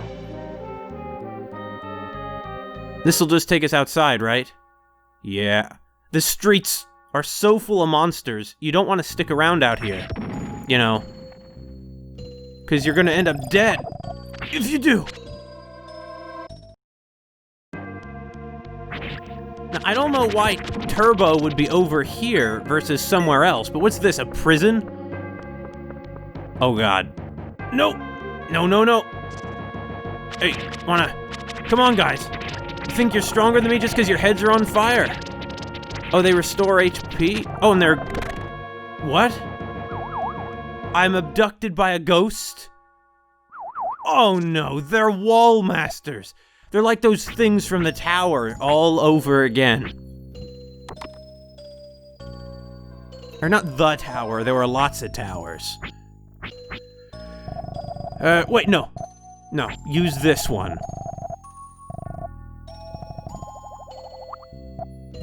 This'll just take us outside, right? Yeah. The streets are so full of monsters, you don't want to stick around out here. You know. Because you're gonna end up dead. If you do. Now, I don't know why Turbo would be over here versus somewhere else, but what's this, a prison? Oh god. No! No, no, no! Hey, come on, guys. You think you're stronger than me just because your heads are on fire? Oh, they restore HP? Oh, and they're... What? I'm abducted by a ghost? Oh no, they're wall masters! They're like those things from the tower, all over again. Or not the tower, there were lots of towers. Wait, no. No, use this one.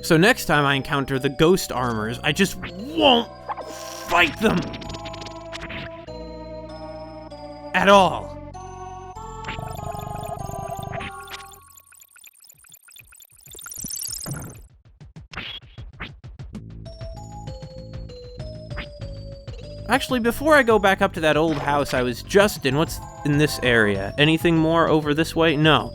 So next time I encounter the ghost armors, I just won't fight them! At all. Actually, before I go back up to that old house I was just in, what's in this area? Anything more over this way? No.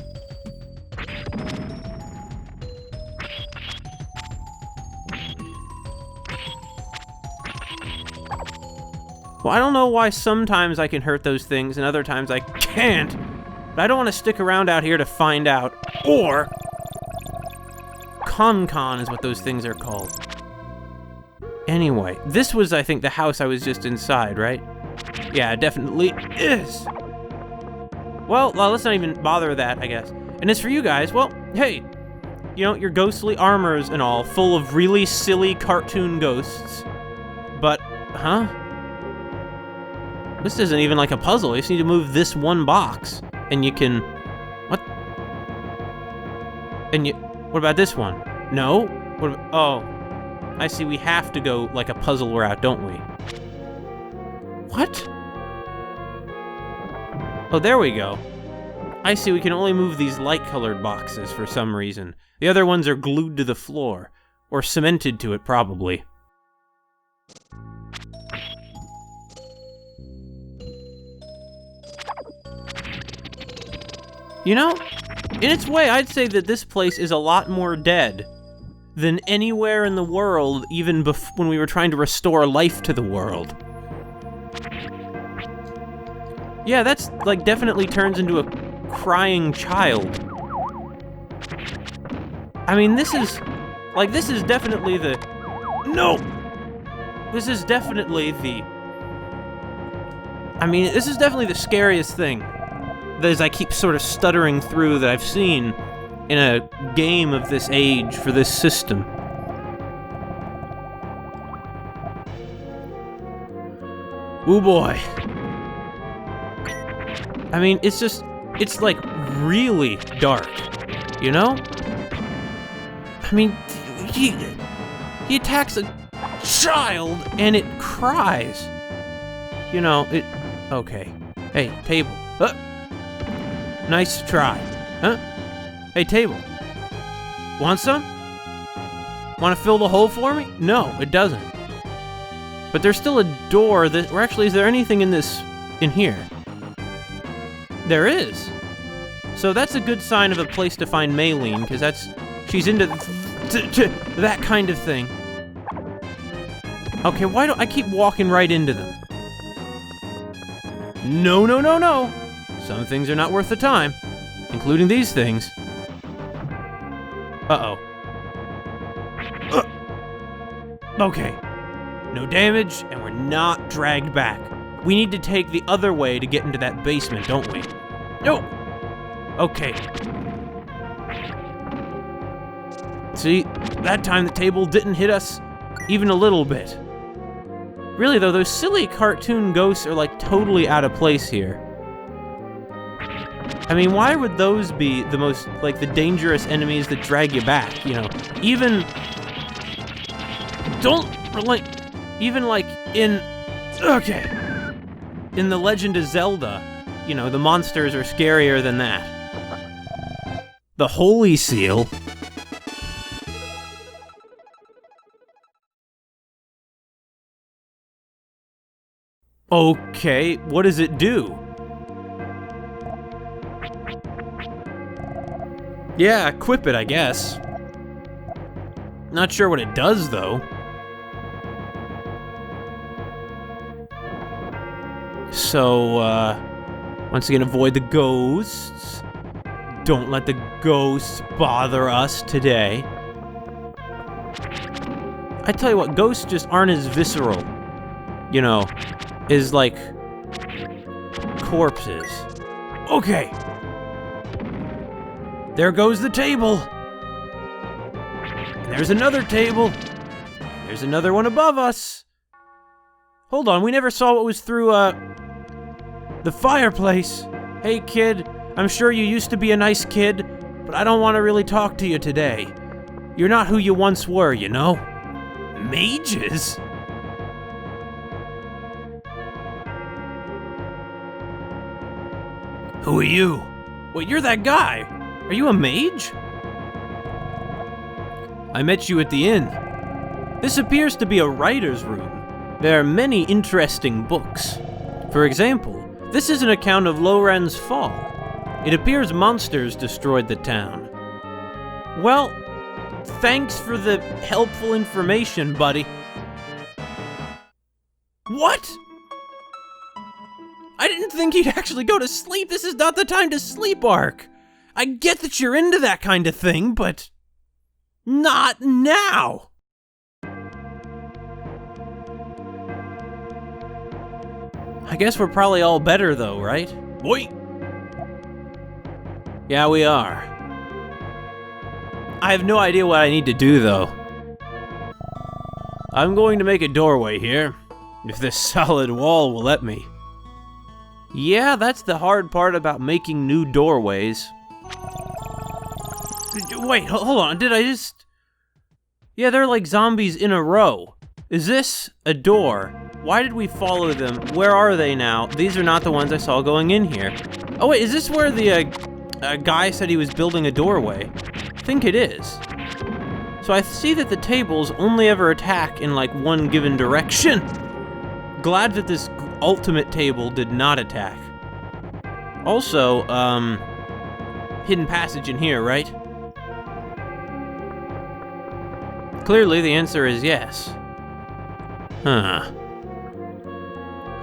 Well, I don't know why sometimes I can hurt those things and other times I can't, but I don't want to stick around out here to find out. Or... Con is what those things are called. Anyway, this was, I think, the house I was just inside, right? Yeah, it definitely is. Well, let's not even bother with that, I guess. And as for you guys, well, hey, you know, your ghostly armors and all, full of really silly cartoon ghosts. But, huh? This isn't even like a puzzle. You just need to move this one box, and you can... What? And you... What about this one? No? What about... Oh... I see, we have to go like a puzzle route, don't we? What? Oh, there we go. I see, we can only move these light-colored boxes for some reason. The other ones are glued to the floor. Or cemented to it, probably. You know, in its way, I'd say that this place is a lot more dead than anywhere in the world, even when we were trying to restore life to the world. Yeah, that's, like, definitely turns into a crying child. I mean, this is definitely the... No! This is definitely the... I mean, this is definitely the scariest thing, as I keep sort of stuttering through, that I've seen in a game of this age for this system. Ooh boy. I mean, it's like really dark, you know? I mean, he attacks a child and it cries. You know, okay. Hey, table. Nice try. Huh? Hey, table. Want some? Want to fill the hole for me? No, it doesn't. But there's still a door that... Or actually, is there anything in here? There is. So that's a good sign of a place to find Meilin, because she's into that kind of thing. Okay, why don't I keep walking right into them? No, no, no, no. Some things are not worth the time, including these things. Uh-oh. Okay. No damage, and we're not dragged back. We need to take the other way to get into that basement, don't we? No! Okay. See, that time the table didn't hit us even a little bit. Really though, those silly cartoon ghosts are like totally out of place here. I mean, why would those be the most, like, the dangerous enemies that drag you back, you know? Even like in The Legend of Zelda, you know, the monsters are scarier than that. The Holy Seal? Okay, what does it do? Yeah, equip it, I guess. Not sure what it does, though. So, once again, avoid the ghosts. Don't let the ghosts bother us today. I tell you what, ghosts just aren't as visceral, you know, as, like, corpses. Okay. There goes the table. And there's another table. There's another one above us. Hold on, we never saw what was through, the fireplace. Hey, kid, I'm sure you used to be a nice kid, but I don't want to really talk to you today. You're not who you once were, you know? Mages? Who are you? Wait, you're that guy. Are you a mage? I met you at the inn. This appears to be a writer's room. There are many interesting books. For example, this is an account of Louran's fall. It appears monsters destroyed the town. Well, thanks for the helpful information, buddy. What? I didn't think he'd actually go to sleep. This is not the time to sleep, Ark. I get that you're into that kind of thing, but not now. I guess we're probably all better though, right? Boy. Yeah, we are. I have no idea what I need to do though. I'm going to make a doorway here, if this solid wall will let me. Yeah, that's the hard part about making new doorways. Wait, hold on, did I just... Yeah, they're like zombies in a row. Is this a door? Why did we follow them? Where are they now? These are not the ones I saw going in here. Oh wait, is this where the guy said he was building a doorway? I think it is. So I see that the tables only ever attack in like one given direction. Glad that this ultimate table did not attack. Also, hidden passage in here, right? Clearly the answer is yes. Huh.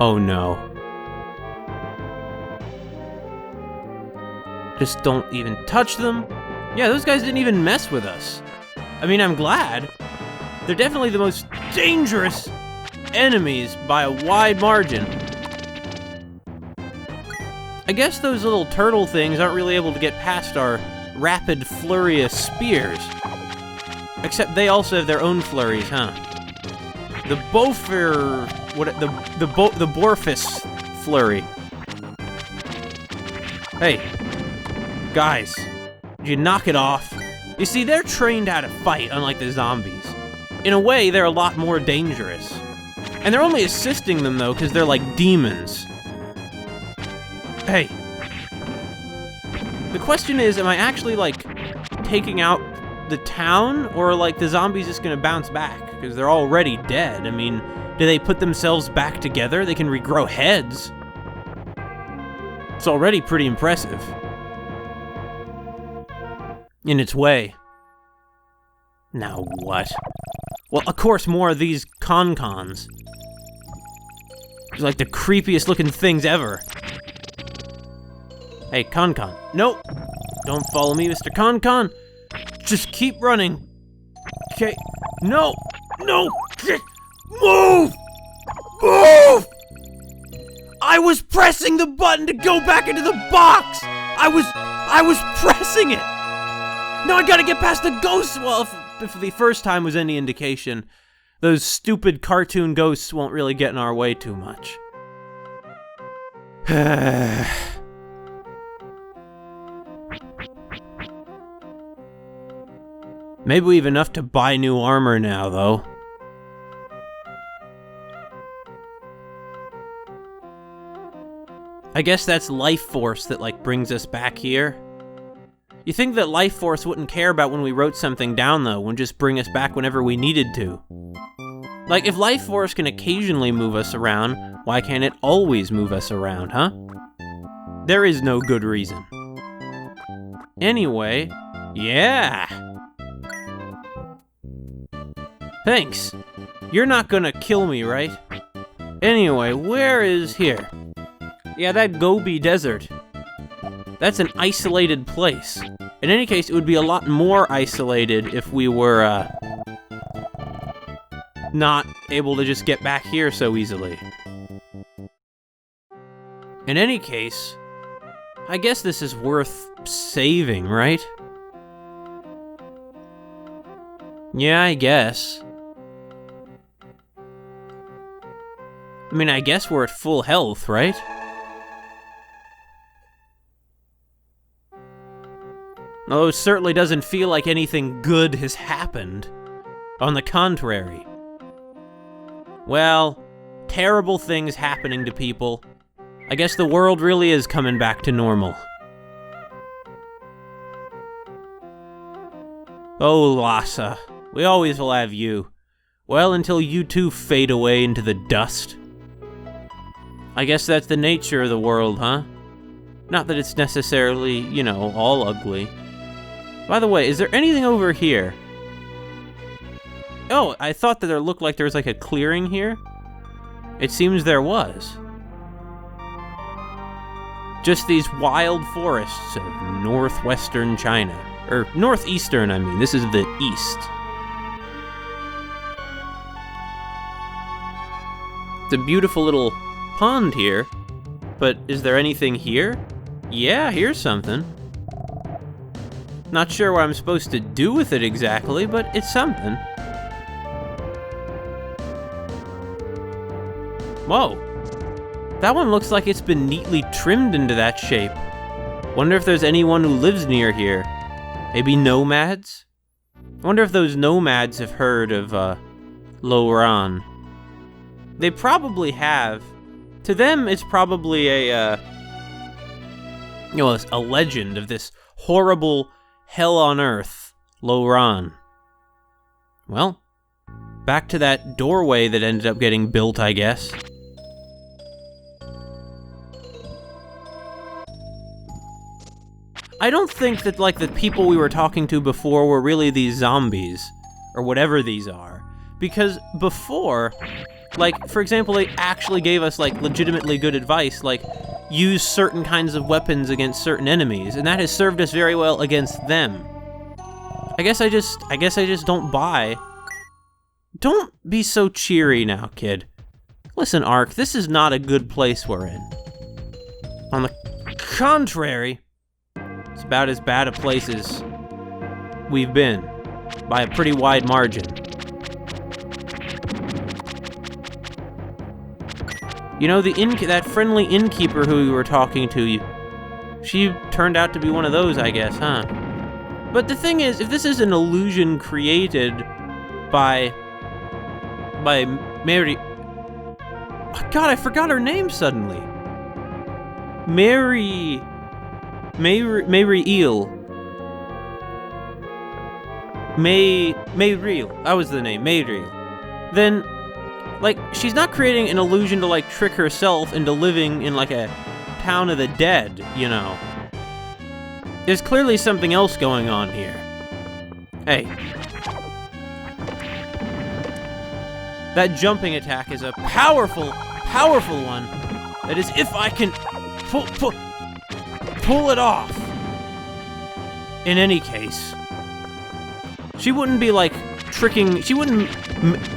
Oh no. Just don't even touch them. Yeah, those guys didn't even mess with us. I mean, I'm glad. They're definitely the most dangerous enemies by a wide margin. I guess those little turtle things aren't really able to get past our rapid flurry of spears. Except they also have their own flurries, huh? The the Borfus flurry. Hey, guys, did you knock it off? You see, they're trained how to fight, unlike the zombies. In a way, they're a lot more dangerous. And they're only assisting them, though, because they're like demons. Hey, The question is, am I actually, like, taking out the town, or, like, the zombies just gonna bounce back? Because they're already dead. I mean, do they put themselves back together? They can regrow heads. It's already pretty impressive. In its way. Now what? Well, of course, more of these con-cons. They're like the creepiest looking things ever. Hey, con-con. Nope. Don't follow me, Mr. Con-con. Just keep running. Okay. No! No! Move! Move! I was pressing the button to go back into the box! I was pressing it! Now I gotta get past the ghosts! Well, if the first time was any indication, those stupid cartoon ghosts won't really get in our way too much. Maybe we have enough to buy new armor now, though. I guess that's life force that, like, brings us back here. You think that life force wouldn't care about when we wrote something down, though, wouldn't just bring us back whenever we needed to. Like, if life force can occasionally move us around, why can't it always move us around, huh? There is no good reason. Anyway, yeah! Thanks. You're not gonna kill me, right? Anyway, where is here? Yeah, that Gobi Desert. That's an isolated place. In any case, it would be a lot more isolated if we were, not able to just get back here so easily. In any case, I guess this is worth saving, right? Yeah, I guess. I mean, I guess we're at full health, right? Although it certainly doesn't feel like anything good has happened. On the contrary. Well, terrible things happening to people. I guess the world really is coming back to normal. Oh, Lhasa, we always will have you. Well, until you too fade away into the dust. I guess that's the nature of the world, huh? Not that it's necessarily, you know, all ugly. By the way, is there anything over here? Oh, I thought that there looked like there was like a clearing here. It seems there was. Just these wild forests of northwestern China. Or northeastern, I mean. This is the east. It's a beautiful little pond here. But is there anything here? Yeah, here's something. Not sure what I'm supposed to do with it exactly, but it's something. Whoa. That one looks like it's been neatly trimmed into that shape. Wonder if there's anyone who lives near here. Maybe nomads? Wonder if those nomads have heard of, Louran. They probably have. To them, it's probably a legend of this horrible hell on earth, Louran. Well, back to that doorway that ended up getting built, I guess. I don't think that, like, the people we were talking to before were really these zombies, or whatever these are. Because before, like, for example, they actually gave us, like, legitimately good advice, like, use certain kinds of weapons against certain enemies, and that has served us very well against them. I guess I just don't buy. Don't be so cheery now, kid. Listen, Ark, this is not a good place we're in. On the contrary, it's about as bad a place as we've been, by a pretty wide margin. You know, that friendly innkeeper who we were talking to, she turned out to be one of those, I guess, huh? But the thing is, if this is an illusion created by Mary... Oh, God, I forgot her name suddenly. Mary... Meilin. Meilin. That was the name, Meilin. Then, like, she's not creating an illusion to, like, trick herself into living in, like, a town of the dead, you know. There's clearly something else going on here. Hey. That jumping attack is a powerful one. That is, if I can pull it off. In any case, she wouldn't be, like, tricking,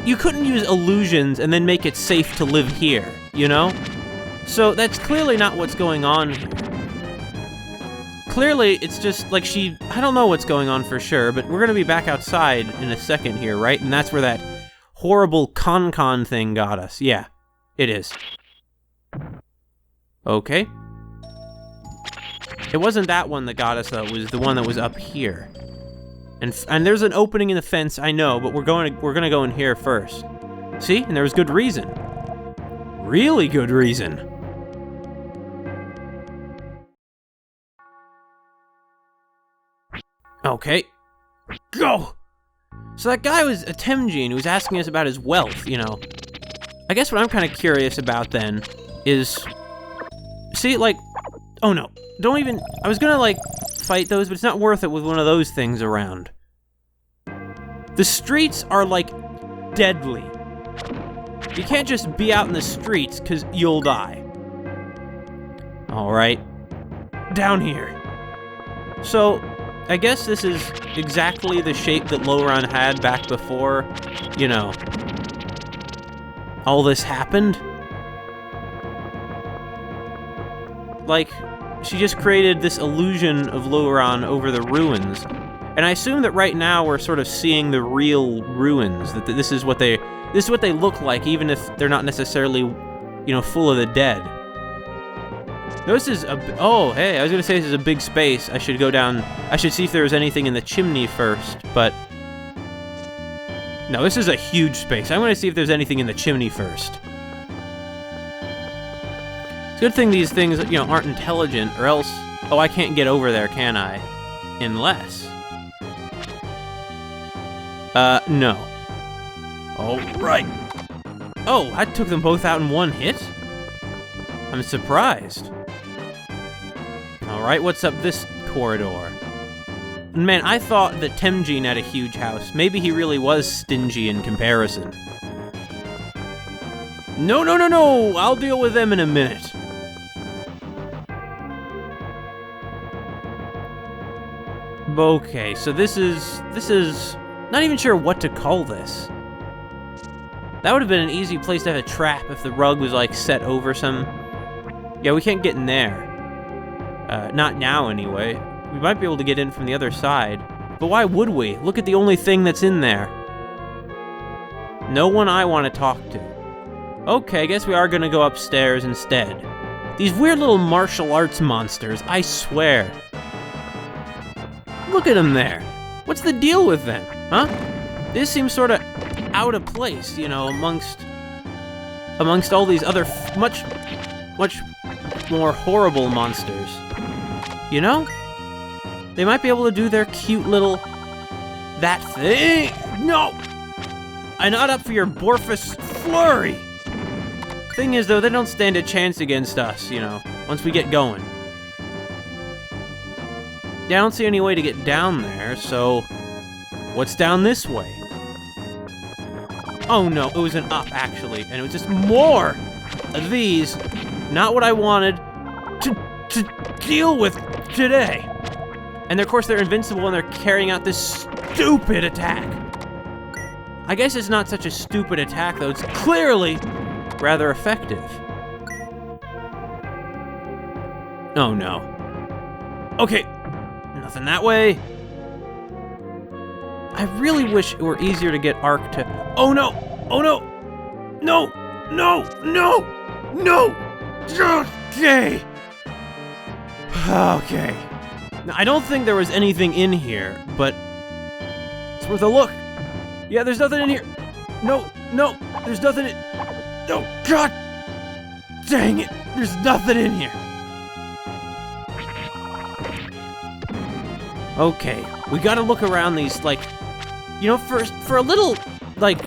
you couldn't use illusions and then make it safe to live here, you know? So that's clearly not what's going on here. Clearly, it's just, like, I don't know what's going on for sure, but we're gonna be back outside in a second here, right? And that's where that horrible con thing got us. Yeah, it is. Okay. It wasn't that one that got us, though. It was the one that was up here. And there's an opening in the fence, I know, but we're gonna go in here first. See? And there was good reason. Really good reason. Okay. Go! So that guy was a Temjin who was asking us about his wealth, you know. I guess what I'm kind of curious about then is... See, like... Oh no. Don't even... I was gonna, like, fight those, but it's not worth it with one of those things around. The streets are, like, deadly. You can't just be out in the streets, because you'll die. Alright. Down here. So, I guess this is exactly the shape that Louran had back before, you know, all this happened. Like, she just created this illusion of Louran over the ruins. And I assume that right now we're sort of seeing the real ruins, that this is what they look like, even if they're not necessarily, you know, full of the dead. This is oh, hey, I was gonna say this is a big space. I should go down, I should see if there was anything in the chimney first, but... No, this is a huge space. I'm gonna see if there's anything in the chimney first. It's a good thing these things, you know, aren't intelligent, or else... Oh, I can't get over there, can I? Unless... no. Alright. Oh, I took them both out in one hit? I'm surprised. Alright, what's up this corridor? Man, I thought that Temjin had a huge house. Maybe he really was stingy in comparison. No, no, no, no! I'll deal with them in a minute. Okay, so this is... Not even sure what to call this. That would have been an easy place to have a trap if the rug was, like, set over some... Yeah, we can't get in there. Not now, anyway. We might be able to get in from the other side. But why would we? Look at the only thing that's in there. No one I want to talk to. Okay, I guess we are gonna go upstairs instead. These weird little martial arts monsters, I swear. Look at them there. What's the deal with them, huh? This seems sort of out of place, you know, amongst all these other much more horrible monsters. You know? They might be able to do their cute little... That thing! No! I'm not up for your Borphus flurry! Thing is, though, they don't stand a chance against us, you know, once we get going. Yeah, I don't see any way to get down there, so... What's down this way? Oh no, it was an up, actually, and it was just more of these. Not what I wanted to deal with today. And of course they're invincible and they're carrying out this stupid attack. I guess it's not such a stupid attack, though. It's clearly rather effective. Oh no. Okay, nothing that way. I really wish it were easier to get Ark to... Oh no! Oh no! No! No! No! No! Okay! Okay. Now, I don't think there was anything in here, but... It's worth a look. Yeah, there's nothing in here. No! No! There's nothing in... No! God! Dang it! There's nothing in here. Okay, we gotta look around these, like, you know, for a little, like,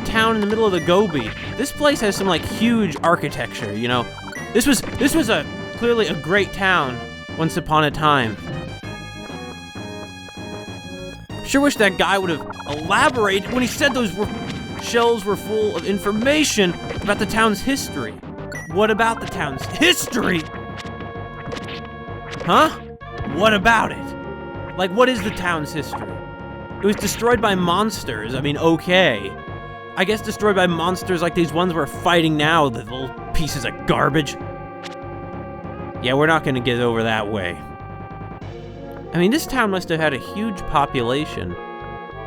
town in the middle of the Gobi, this place has some, like, huge architecture, you know? This was clearly a great town once upon a time. Sure wish that guy would have elaborated when he said those shells were full of information about the town's history. What about the town's history? Huh? What about it? Like, what is the town's history? It was destroyed by monsters. I mean, okay. I guess destroyed by monsters like these ones we're fighting now, the little pieces of garbage. Yeah, we're not gonna get over that way. I mean, this town must have had a huge population.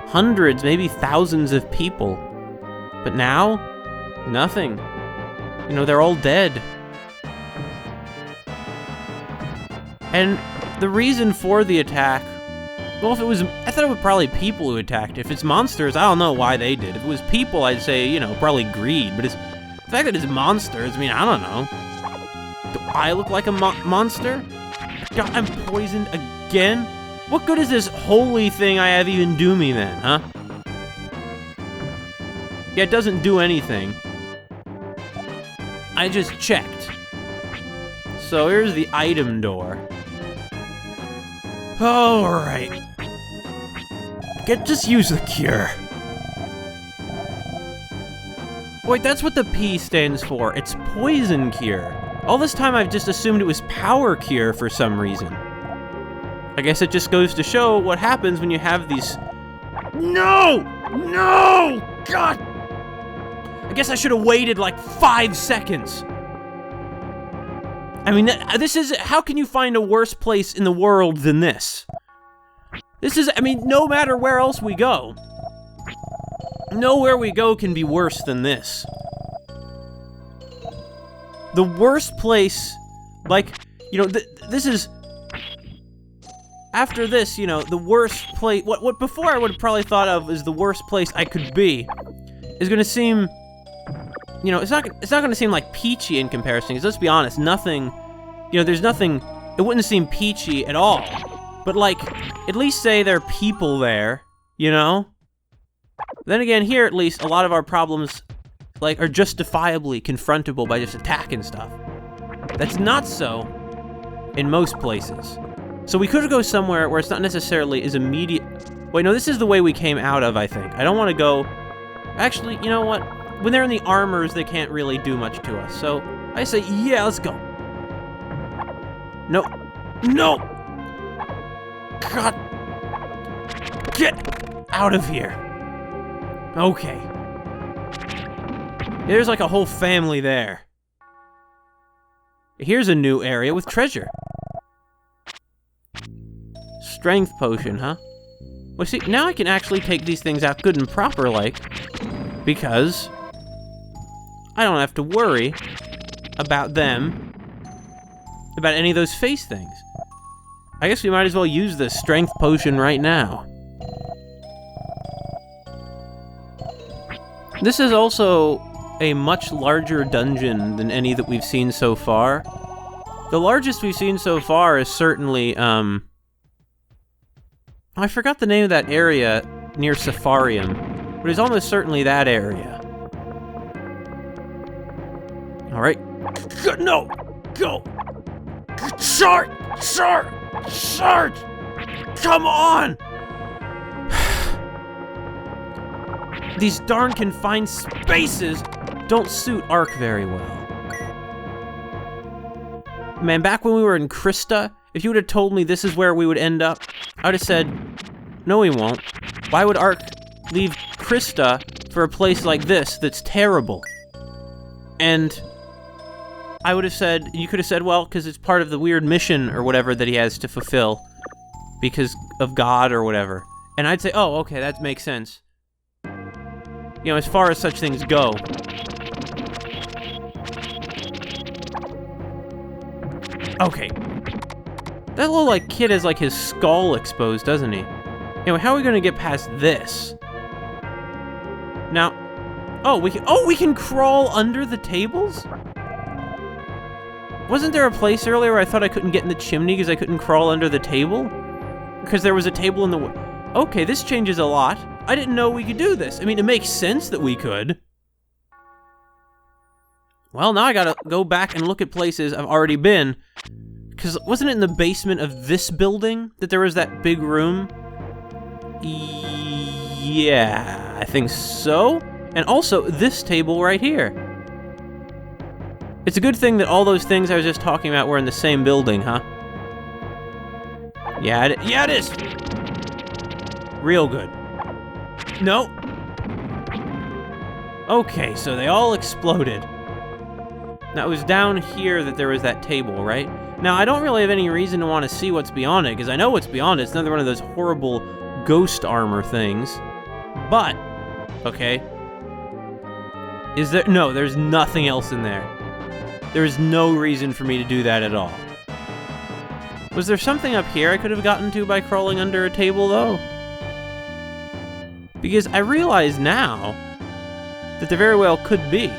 Hundreds, maybe thousands of people. But now, nothing. You know, they're all dead. And the reason for the attack, well, if it was, I thought it was probably people who attacked. If it's monsters, I don't know why they did. If it was people, I'd say, you know, probably greed. But the fact that it's monsters, I mean, I don't know. Do I look like a monster? God, I'm poisoned again? What good is this holy thing I have even do me then, huh? Yeah, it doesn't do anything. I just checked. So here's the item door. Alright. Just use the cure. Wait, that's what the P stands for. It's poison cure. All this time I've just assumed it was power cure for some reason. I guess it just goes to show what happens when you have these... No! No! God! I guess I should have waited like 5 seconds. I mean, this is... How can you find a worse place in the world than this? This is... I mean, no matter where else we go. Nowhere we go can be worse than this. The worst place... Like, you know, this is... After this, you know, the worst place... What before I would have probably thought of as the worst place I could be is gonna seem... You know, it's not gonna seem like peachy in comparison, because let's be honest, nothing... You know, there's nothing... It wouldn't seem peachy at all. But, like, at least say there are people there, you know? Then again, here at least, a lot of our problems, like, are justifiably confrontable by just attacking stuff. That's not so in most places. So we could go somewhere where it's not necessarily as immediate... Wait, no, this is the way we came out of, I think. I don't want to go... Actually, you know what? When they're in the armors, they can't really do much to us. So, I say, yeah, let's go. No. No! God! Get out of here! Okay. There's like a whole family there. Here's a new area with treasure. Strength potion, huh? Well, see, now I can actually take these things out good and proper, like, because I don't have to worry about them, about any of those face things. I guess we might as well use the strength potion right now. This is also a much larger dungeon than any that we've seen so far. The largest we've seen so far is certainly, I forgot the name of that area near Safarium, but it's almost certainly that area. Alright. No! Go! Charge! Charge! Charge! Come on! These darn confined spaces don't suit Ark very well. Man, back when we were in Krista, if you would have told me this is where we would end up, I would have said, no we won't. Why would Ark leave Krista for a place like this that's terrible? And I would have said, you could have said, well, because it's part of the weird mission or whatever that he has to fulfill because of God or whatever. And I'd say, oh, okay, that makes sense. You know, as far as such things go. Okay. That little, like, kid has, like, his skull exposed, doesn't he? Anyway, how are we gonna get past this? Now... Oh, we can crawl under the tables? Wasn't there a place earlier where I thought I couldn't get in the chimney because I couldn't crawl under the table? because there was a table in the way. Okay, this changes a lot. I didn't know we could do this. I mean, it makes sense that we could. Well, now I gotta go back and look at places I've already been. Because wasn't it in the basement of this building that there was that big room? Yeah, I think so. And also, this table right here. It's a good thing that all those things I was just talking about were in the same building, huh? Yeah, it is! Real good. No. Okay, so they all exploded. Now, it was down here that there was that table, right? Now, I don't really have any reason to want to see what's beyond it, because I know what's beyond it. It's another one of those horrible ghost armor things. But, okay. Is there? No, there's nothing else in there. There is no reason for me to do that at all. Was there something up here I could have gotten to by crawling under a table, though? Because I realize now that there very well could be.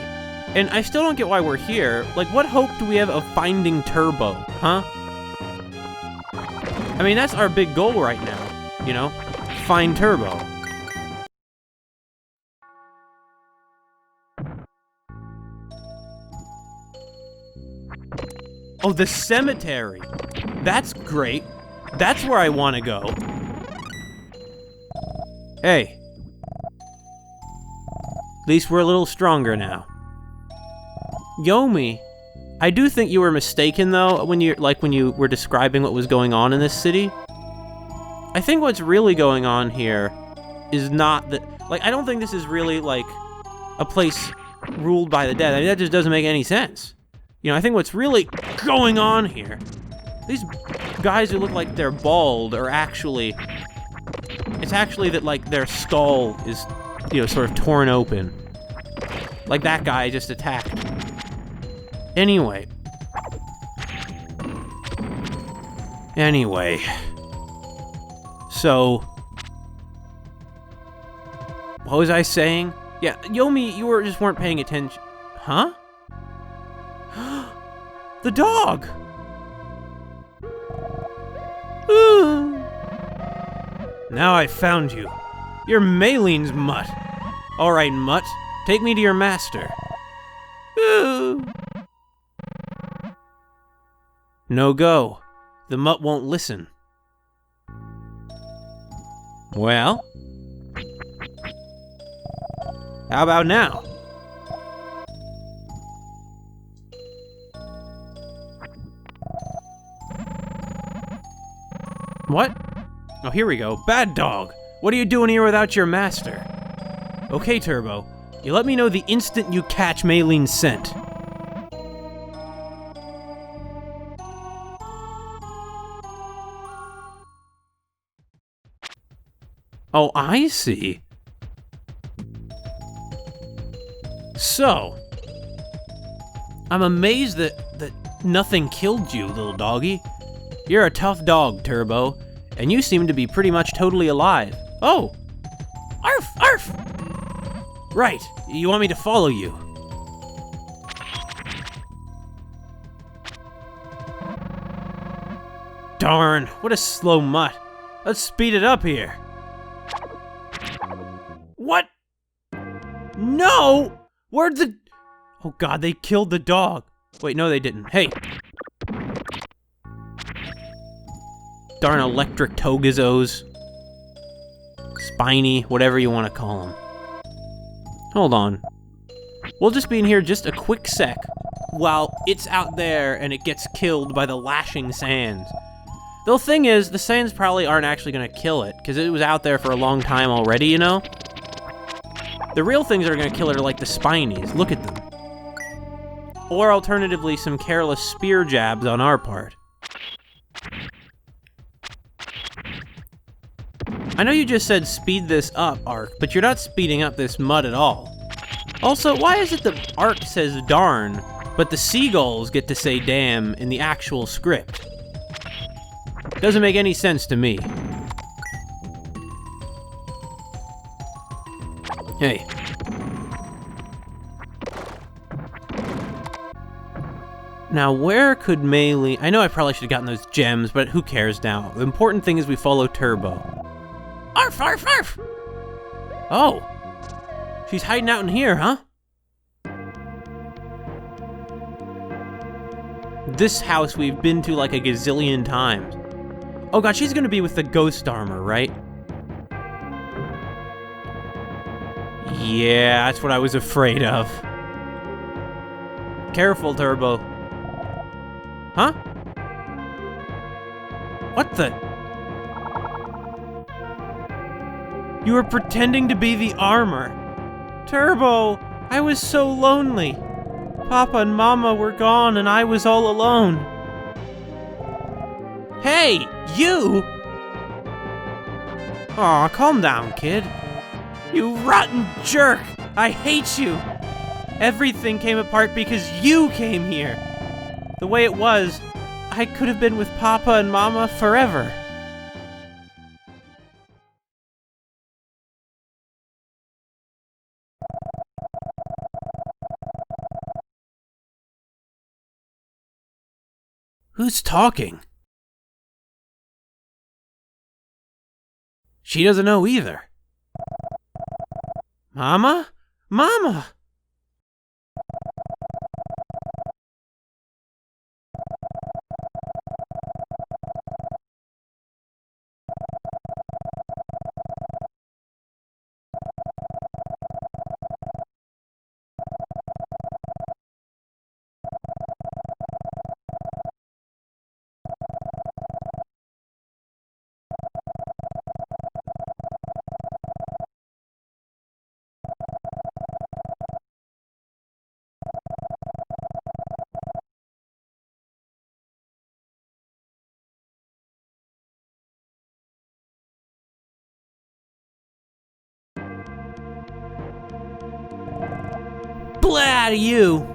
And I still don't get why we're here. Like, what hope do we have of finding Turbo, huh? I mean, that's our big goal right now, you know? Find Turbo. Oh, the cemetery. That's great. That's where I want to go. Hey. At least we're a little stronger now. Yomi, I do think you were mistaken though when you were describing what was going on in this city. I think what's really going on here is not that, like, I don't think this is really like a place ruled by the dead. I mean, that just doesn't make any sense. You know, I think what's really going on here, these guys who look like they're bald are actually, it's actually that like their skull is, you know, sort of torn open. Like that guy just attacked. Anyway. So, what was I saying? Yeah, Yomi, you just weren't paying attention. Huh? The dog! Now I found you. You're Meilin's mutt. Alright, mutt. Take me to your master. No go. The mutt won't listen. Well? How about now? What? Oh, here we go. Bad dog! What are you doing here without your master? Okay, Turbo. You let me know the instant you catch Meilin's scent. Oh, I see. So, I'm amazed that nothing killed you, little doggy. You're a tough dog, Turbo, and you seem to be pretty much totally alive. Oh! Arf! Arf! Right, you want me to follow you. Darn, what a slow mutt. Let's speed it up here. What? No! Where'd the... Oh god, they killed the dog. Wait, no they didn't. Hey! Darn electric togazos. Spiny, whatever you want to call them. Hold on. We'll just be in here just a quick sec while it's out there and it gets killed by the lashing sands. The thing is, the sands probably aren't actually gonna kill it, because it was out there for a long time already, you know? The real things that are gonna kill it are like the spinies. Look at them. Or alternatively, some careless spear jabs on our part. I know you just said speed this up, Ark, but you're not speeding up this mud at all. Also, why is it the Ark says darn, but the seagulls get to say damn in the actual script? Doesn't make any sense to me. Hey. Now, where could Meilin... I know I probably should have gotten those gems, but who cares now? The important thing is we follow Turbo. Arf, arf, arf! Oh. She's hiding out in here, huh? This house we've been to like a gazillion times. Oh god, she's gonna be with the ghost armor, right? Yeah, that's what I was afraid of. Careful, Turbo. Huh? What the? You were pretending to be the armor. Turbo, I was so lonely. Papa and Mama were gone and I was all alone. Hey, you! Aw, calm down, kid. You rotten jerk! I hate you! Everything came apart because you came here. The way it was, I could have been with Papa and Mama forever. Who's talking? She doesn't know either. Mama? Mama! Blah to you!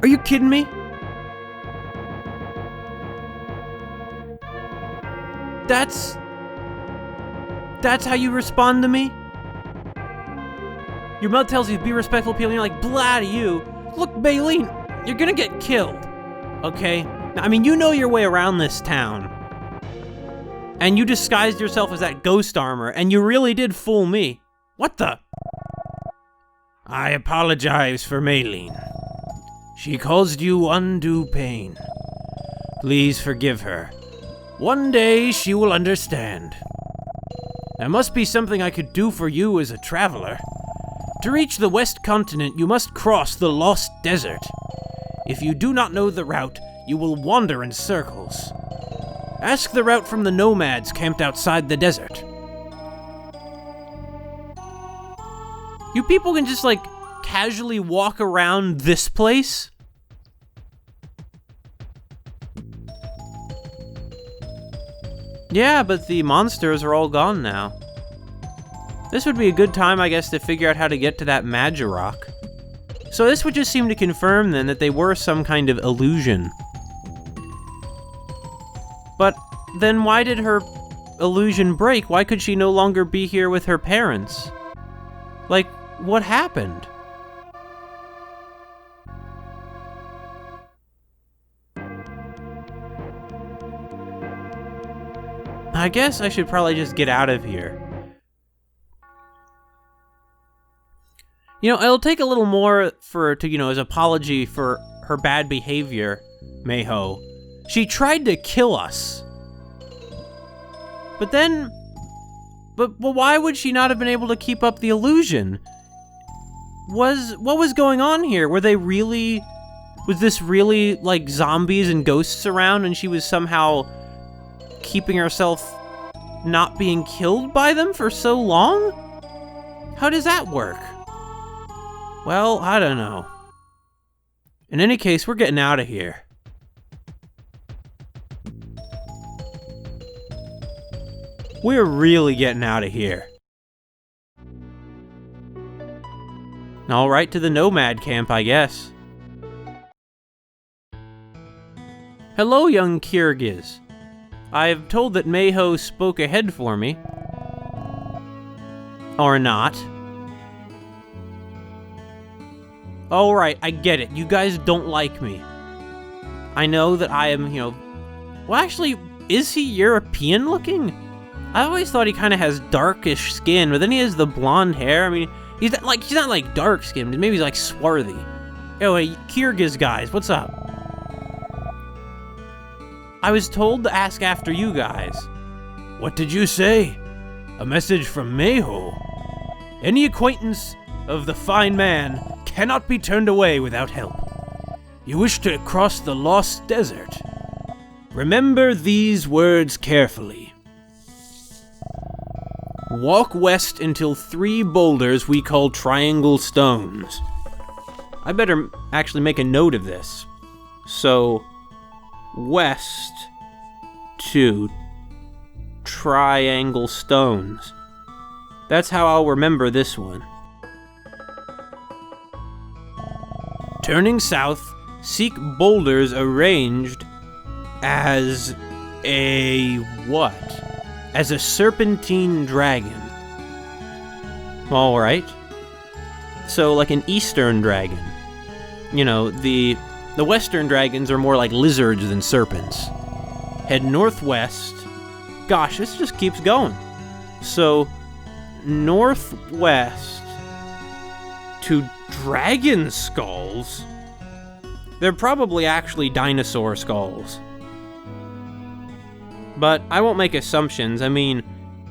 Are you kidding me? That's how you respond to me? Your mouth tells you to be respectful people and you're like, blah to you. Look, Meilin, you're gonna get killed. Okay? Now, I mean, you know your way around this town. And you disguised yourself as that ghost armor, and you really did fool me. What the? I apologize for Meilin. She caused you undue pain. Please forgive her. One day she will understand. There must be something I could do for you as a traveler. To reach the West Continent, you must cross the Lost Desert. If you do not know the route, you will wander in circles. Ask the route from the nomads camped outside the desert. You people can just, like, casually walk around this place? Yeah, but the monsters are all gone now. This would be a good time, I guess, to figure out how to get to that Magirock. So this would just seem to confirm, then, that they were some kind of illusion. But then why did her illusion break? Why could she no longer be here with her parents? Like, what happened? I guess I should probably just get out of here. You know, it'll take a little more as apology for her bad behavior, Meiho. She tried to kill us. But why would she not have been able to keep up the illusion? What was going on here? Was this really, like, zombies and ghosts around and she was somehow keeping herself not being killed by them for so long? How does that work? Well, I don't know. In any case, we're getting out of here. We're really getting out of here. All right, to the nomad camp, I guess. Hello, young Kyrgyz. I have told that Meiho spoke ahead for me. Or not. All right, I get it. You guys don't like me. I know that I am, well, actually, is he European looking? I always thought he kind of has darkish skin, but then he has the blonde hair. I mean, he's not like dark skinned. Maybe he's like swarthy. Anyway, Kyrgyz guys, what's up? I was told to ask after you guys. What did you say? A message from Mayho? Any acquaintance of the fine man cannot be turned away without help. You wish to cross the lost desert. Remember these words carefully. Walk west until 3 boulders we call triangle stones. I better actually make a note of this. So, west to triangle stones. That's how I'll remember this one. Turning south, seek boulders arranged as a what? As a serpentine dragon. Alright. So, like an eastern dragon. The western dragons are more like lizards than serpents. Head northwest. Gosh, this just keeps going. So, northwest to dragon skulls? They're probably actually dinosaur skulls. But I won't make assumptions. I mean,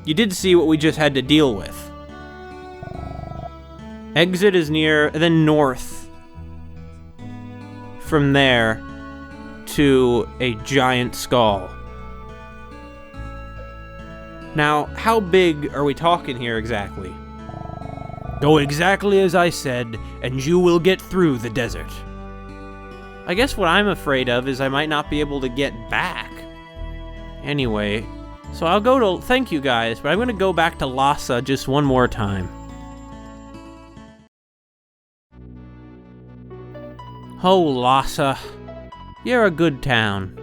you did see what we just had to deal with. Exit is near, then north. From there to a giant skull. Now, how big are we talking here exactly? Go exactly as I said, and you will get through the desert. I guess what I'm afraid of is I might not be able to get back. Anyway, so I'll go to... Thank you guys, but I'm going to go back to Lhasa just one more time. Oh, Lhasa. You're a good town.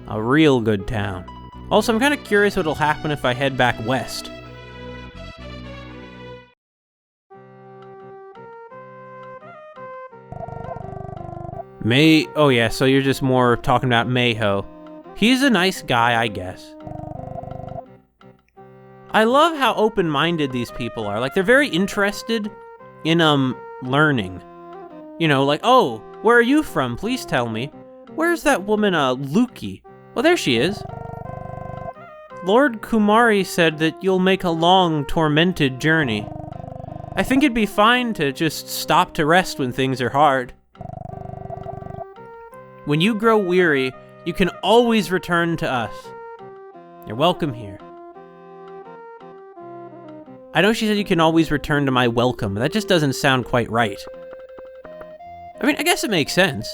A real good town. Also, I'm kind of curious what'll happen if I head back west. Oh yeah, so you're just more talking about Mayho. He's a nice guy, I guess. I love how open-minded these people are. Like, they're very interested in, learning. Like, oh, where are you from? Please tell me. Where's that woman, Luki? Oh, there she is. Lord Kumari said that you'll make a long, tormented journey. I think it'd be fine to just stop to rest when things are hard. When you grow weary, you can always return to us. You're welcome here. I know she said you can always return to my welcome, but that just doesn't sound quite right. I mean, I guess it makes sense.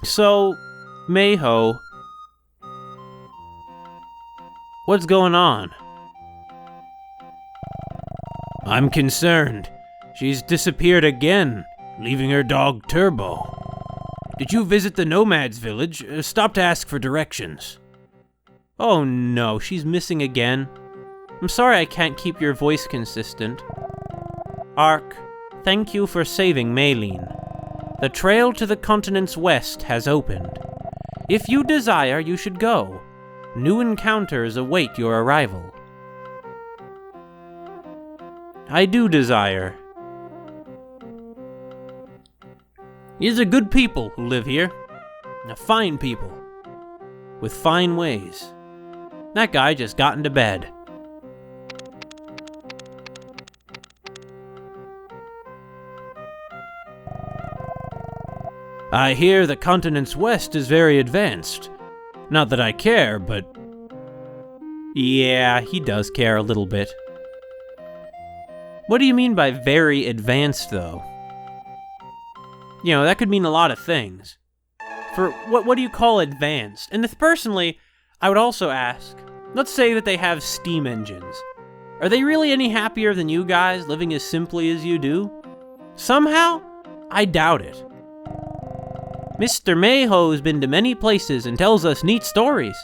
So, Mayho, what's going on? I'm concerned. She's disappeared again, leaving her dog Turbo. Did you visit the Nomad's village? Stop to ask for directions. Oh no, she's missing again. I'm sorry I can't keep your voice consistent. Ark, thank you for saving Meilin. The trail to the continent's west has opened. If you desire, you should go. New encounters await your arrival. I do desire. These are good people who live here. Fine people. With fine ways. That guy just got into bed. I hear the continent's west is very advanced. Not that I care, but... Yeah, he does care a little bit. What do you mean by very advanced, though? That could mean a lot of things. For what do you call advanced? And personally, I would also ask, let's say that they have steam engines. Are they really any happier than you guys, living as simply as you do? Somehow, I doubt it. Mr. Mayho's been to many places and tells us neat stories.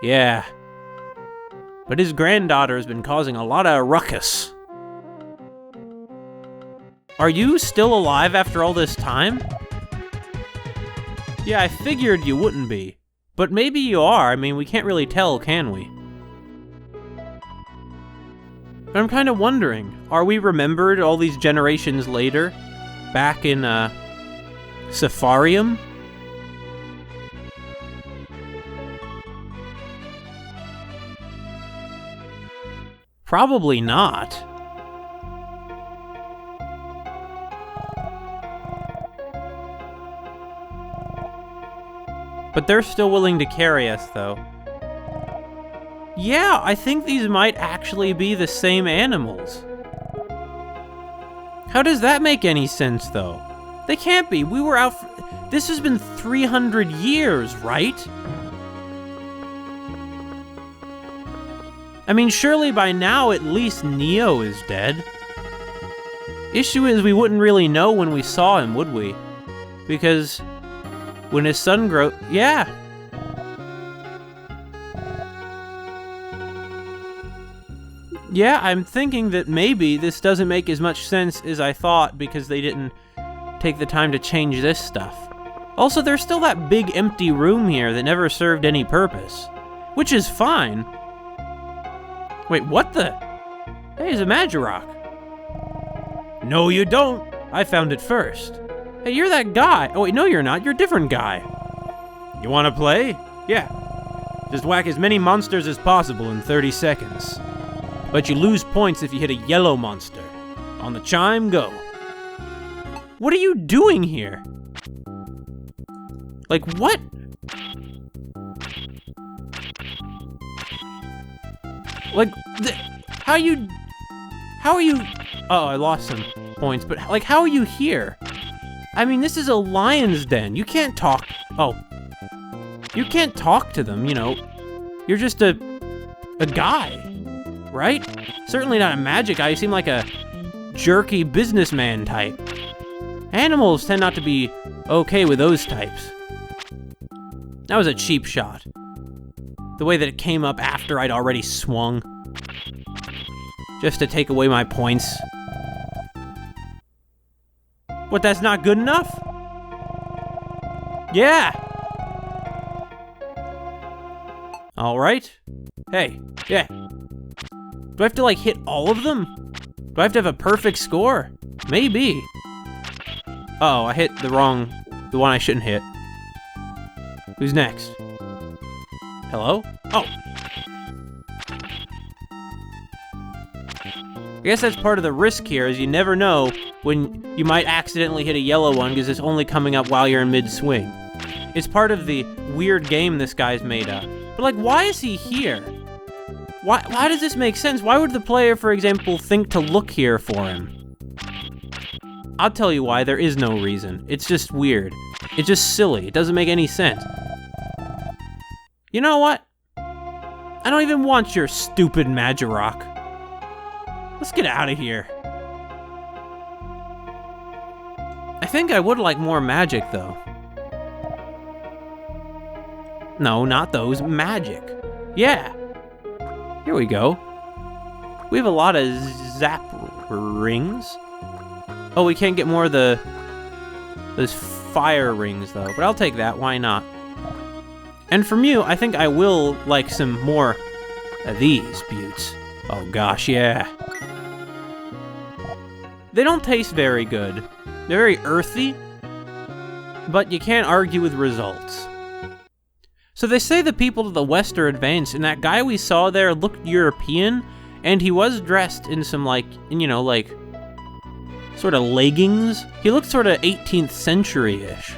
Yeah. But his granddaughter's been causing a lot of ruckus. Are you still alive after all this time? Yeah, I figured you wouldn't be. But maybe you are. I mean, we can't really tell, can we? I'm kind of wondering, are we remembered all these generations later? Back in, Safarium? Probably not. But they're still willing to carry us, though. Yeah, I think these might actually be the same animals. How does that make any sense, though? They can't be. We were out for... This has been 300 years, right? I mean, surely by now at least Neo is dead. Issue is we wouldn't really know when we saw him, would we? Because when his son grows... Yeah. Yeah, I'm thinking that maybe this doesn't make as much sense as I thought because they didn't take the time to change this stuff. Also, there's still that big empty room here that never served any purpose. Which is fine. Wait, what the? Hey, it's a Magirock. No, you don't. I found it first. Hey, you're that guy. Oh, wait, no, you're not. You're a different guy. You want to play? Yeah. Just whack as many monsters as possible in 30 seconds. But you lose points if you hit a yellow monster. On the chime, go. What are you doing here? Like, what? Like, how are you... Oh, I lost some points, but, like, how are you here? I mean, this is a lion's den. You can't talk... Oh. You can't talk to them, you know. You're just a guy. Right? Certainly not a magic guy. You seem like a jerky businessman type. Animals tend not to be okay with those types. That was a cheap shot. The way that it came up after I'd already swung. Just to take away my points. What, that's not good enough? Yeah! Alright. Hey, yeah. Do I have to, like, hit all of them? Do I have to have a perfect score? Maybe. Uh-oh, I hit the one I shouldn't hit. Who's next? Hello? Oh! I guess that's part of the risk here, is you never know when you might accidentally hit a yellow one because it's only coming up while you're in mid-swing. It's part of the weird game this guy's made up. But, like, why is he here? Why does this make sense? Why would the player, for example, think to look here for him? I'll tell you why. There is no reason. It's just weird. It's just silly. It doesn't make any sense. You know what? I don't even want your stupid Magirock. Let's get out of here. I think I would like more magic, though. No, not those. Magic. Yeah. Here we go. We have a lot of zap rings. Oh, we can't get more of those fire rings, though. But I'll take that. Why not? And from you, I think I will like some more of these buttes. Oh, gosh, yeah. They don't taste very good. They're very earthy. But you can't argue with results. So they say the people to the west are advanced, and that guy we saw there looked European, and he was dressed in some, like, you know, like, sort of leggings. He looked sort of 18th century-ish.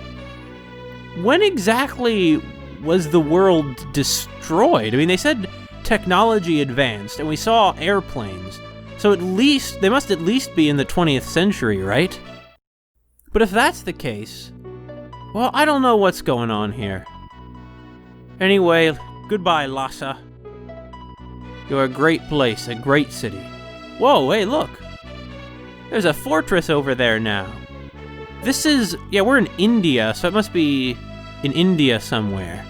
When exactly was the world destroyed? I mean, they said technology advanced, and we saw airplanes. So at least, they must at least be in the 20th century, right? But if that's the case, well, I don't know what's going on here. Anyway, goodbye, Lhasa. You're a great place, a great city. Whoa, hey, look. There's a fortress over there now. This is... Yeah, we're in India, so it must be in India somewhere.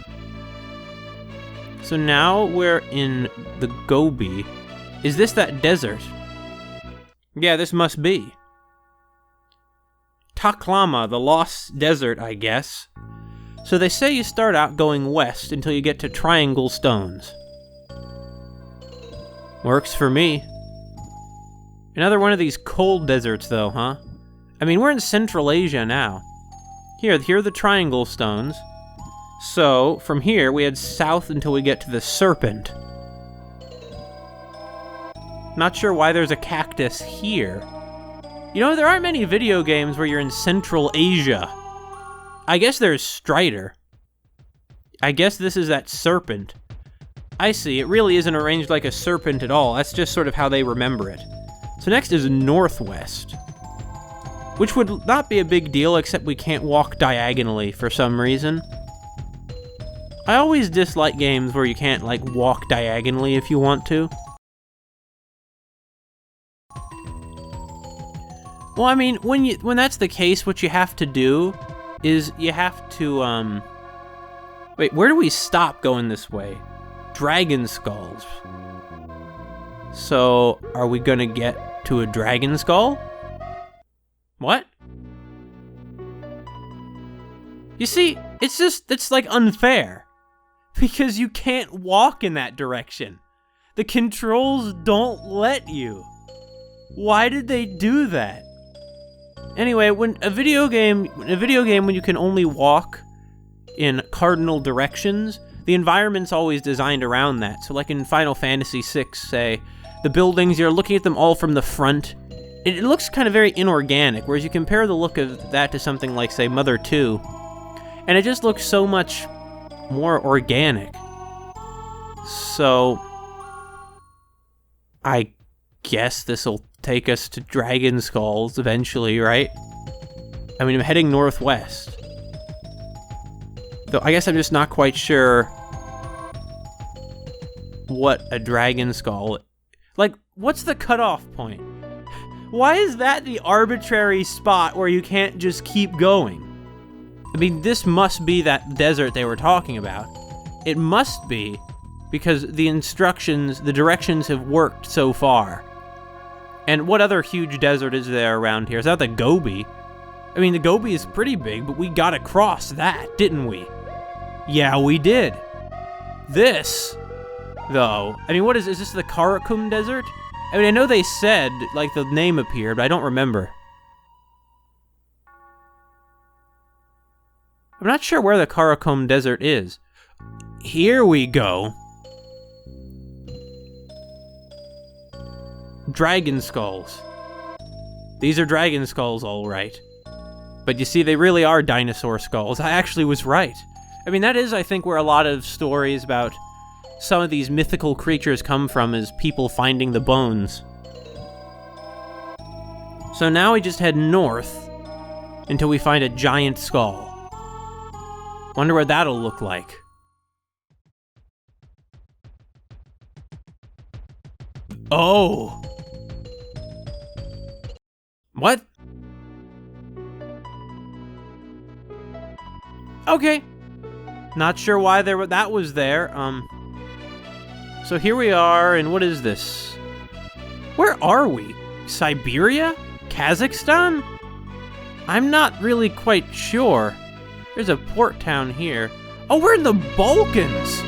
So now we're in the Gobi. Is this that desert? Yeah, this must be. Taklama, the Lost Desert, I guess. So they say you start out going west until you get to Triangle Stones. Works for me. Another one of these cold deserts, though, huh? I mean, we're in Central Asia now. Here are the Triangle Stones. So, from here, we head south until we get to the Serpent. Not sure why there's a cactus here. You know, there aren't many video games where you're in Central Asia. I guess there's Strider. I guess this is that serpent. I see, it really isn't arranged like a serpent at all. That's just sort of how they remember it. So next is Northwest. Which would not be a big deal, except we can't walk diagonally for some reason. I always dislike games where you can't, like, walk diagonally if you want to. Well, I mean, when that's the case, what you have to do is you have to, Wait, where do we stop going this way? Dragon Skulls. So, are we gonna get to a Dragon Skull? What? You see, it's like unfair. Because you can't walk in that direction. The controls don't let you. Why did they do that? Anyway, when a video game when you can only walk in cardinal directions, the environment's always designed around that. So like in Final Fantasy VI, say, the buildings, you're looking at them all from the front. It looks kind of very inorganic, whereas you compare the look of that to something like, say, Mother 2, and it just looks so much more organic. So, I guess this'll take us to Dragon Skulls eventually, right? I mean, I'm heading northwest. Though I guess I'm just not quite sure what a Dragon Skull... Like, what's the cutoff point? Why is that the arbitrary spot where you can't just keep going? I mean, this must be that desert they were talking about. It must be, because the directions have worked so far. And what other huge desert is there around here? Is that the Gobi? I mean, the Gobi is pretty big, but we got across that, didn't we? Yeah, we did. This, though, I mean, is this the Karakum Desert? I mean, I know they said, like, the name appeared, but I don't remember. I'm not sure where the Karakum Desert is. Here we go. Dragon Skulls. These are Dragon Skulls, all right. But you see, they really are dinosaur skulls. I actually was right. I mean, that is, I think, where a lot of stories about some of these mythical creatures come from, is people finding the bones. So now we just head north until we find a giant skull. Wonder what that'll look like. Oh! What? Okay. Not sure why that was there. So here we are, and what is this? Where are we? Siberia? Kazakhstan? I'm not really quite sure. There's a port town here. Oh, we're in the Balkans!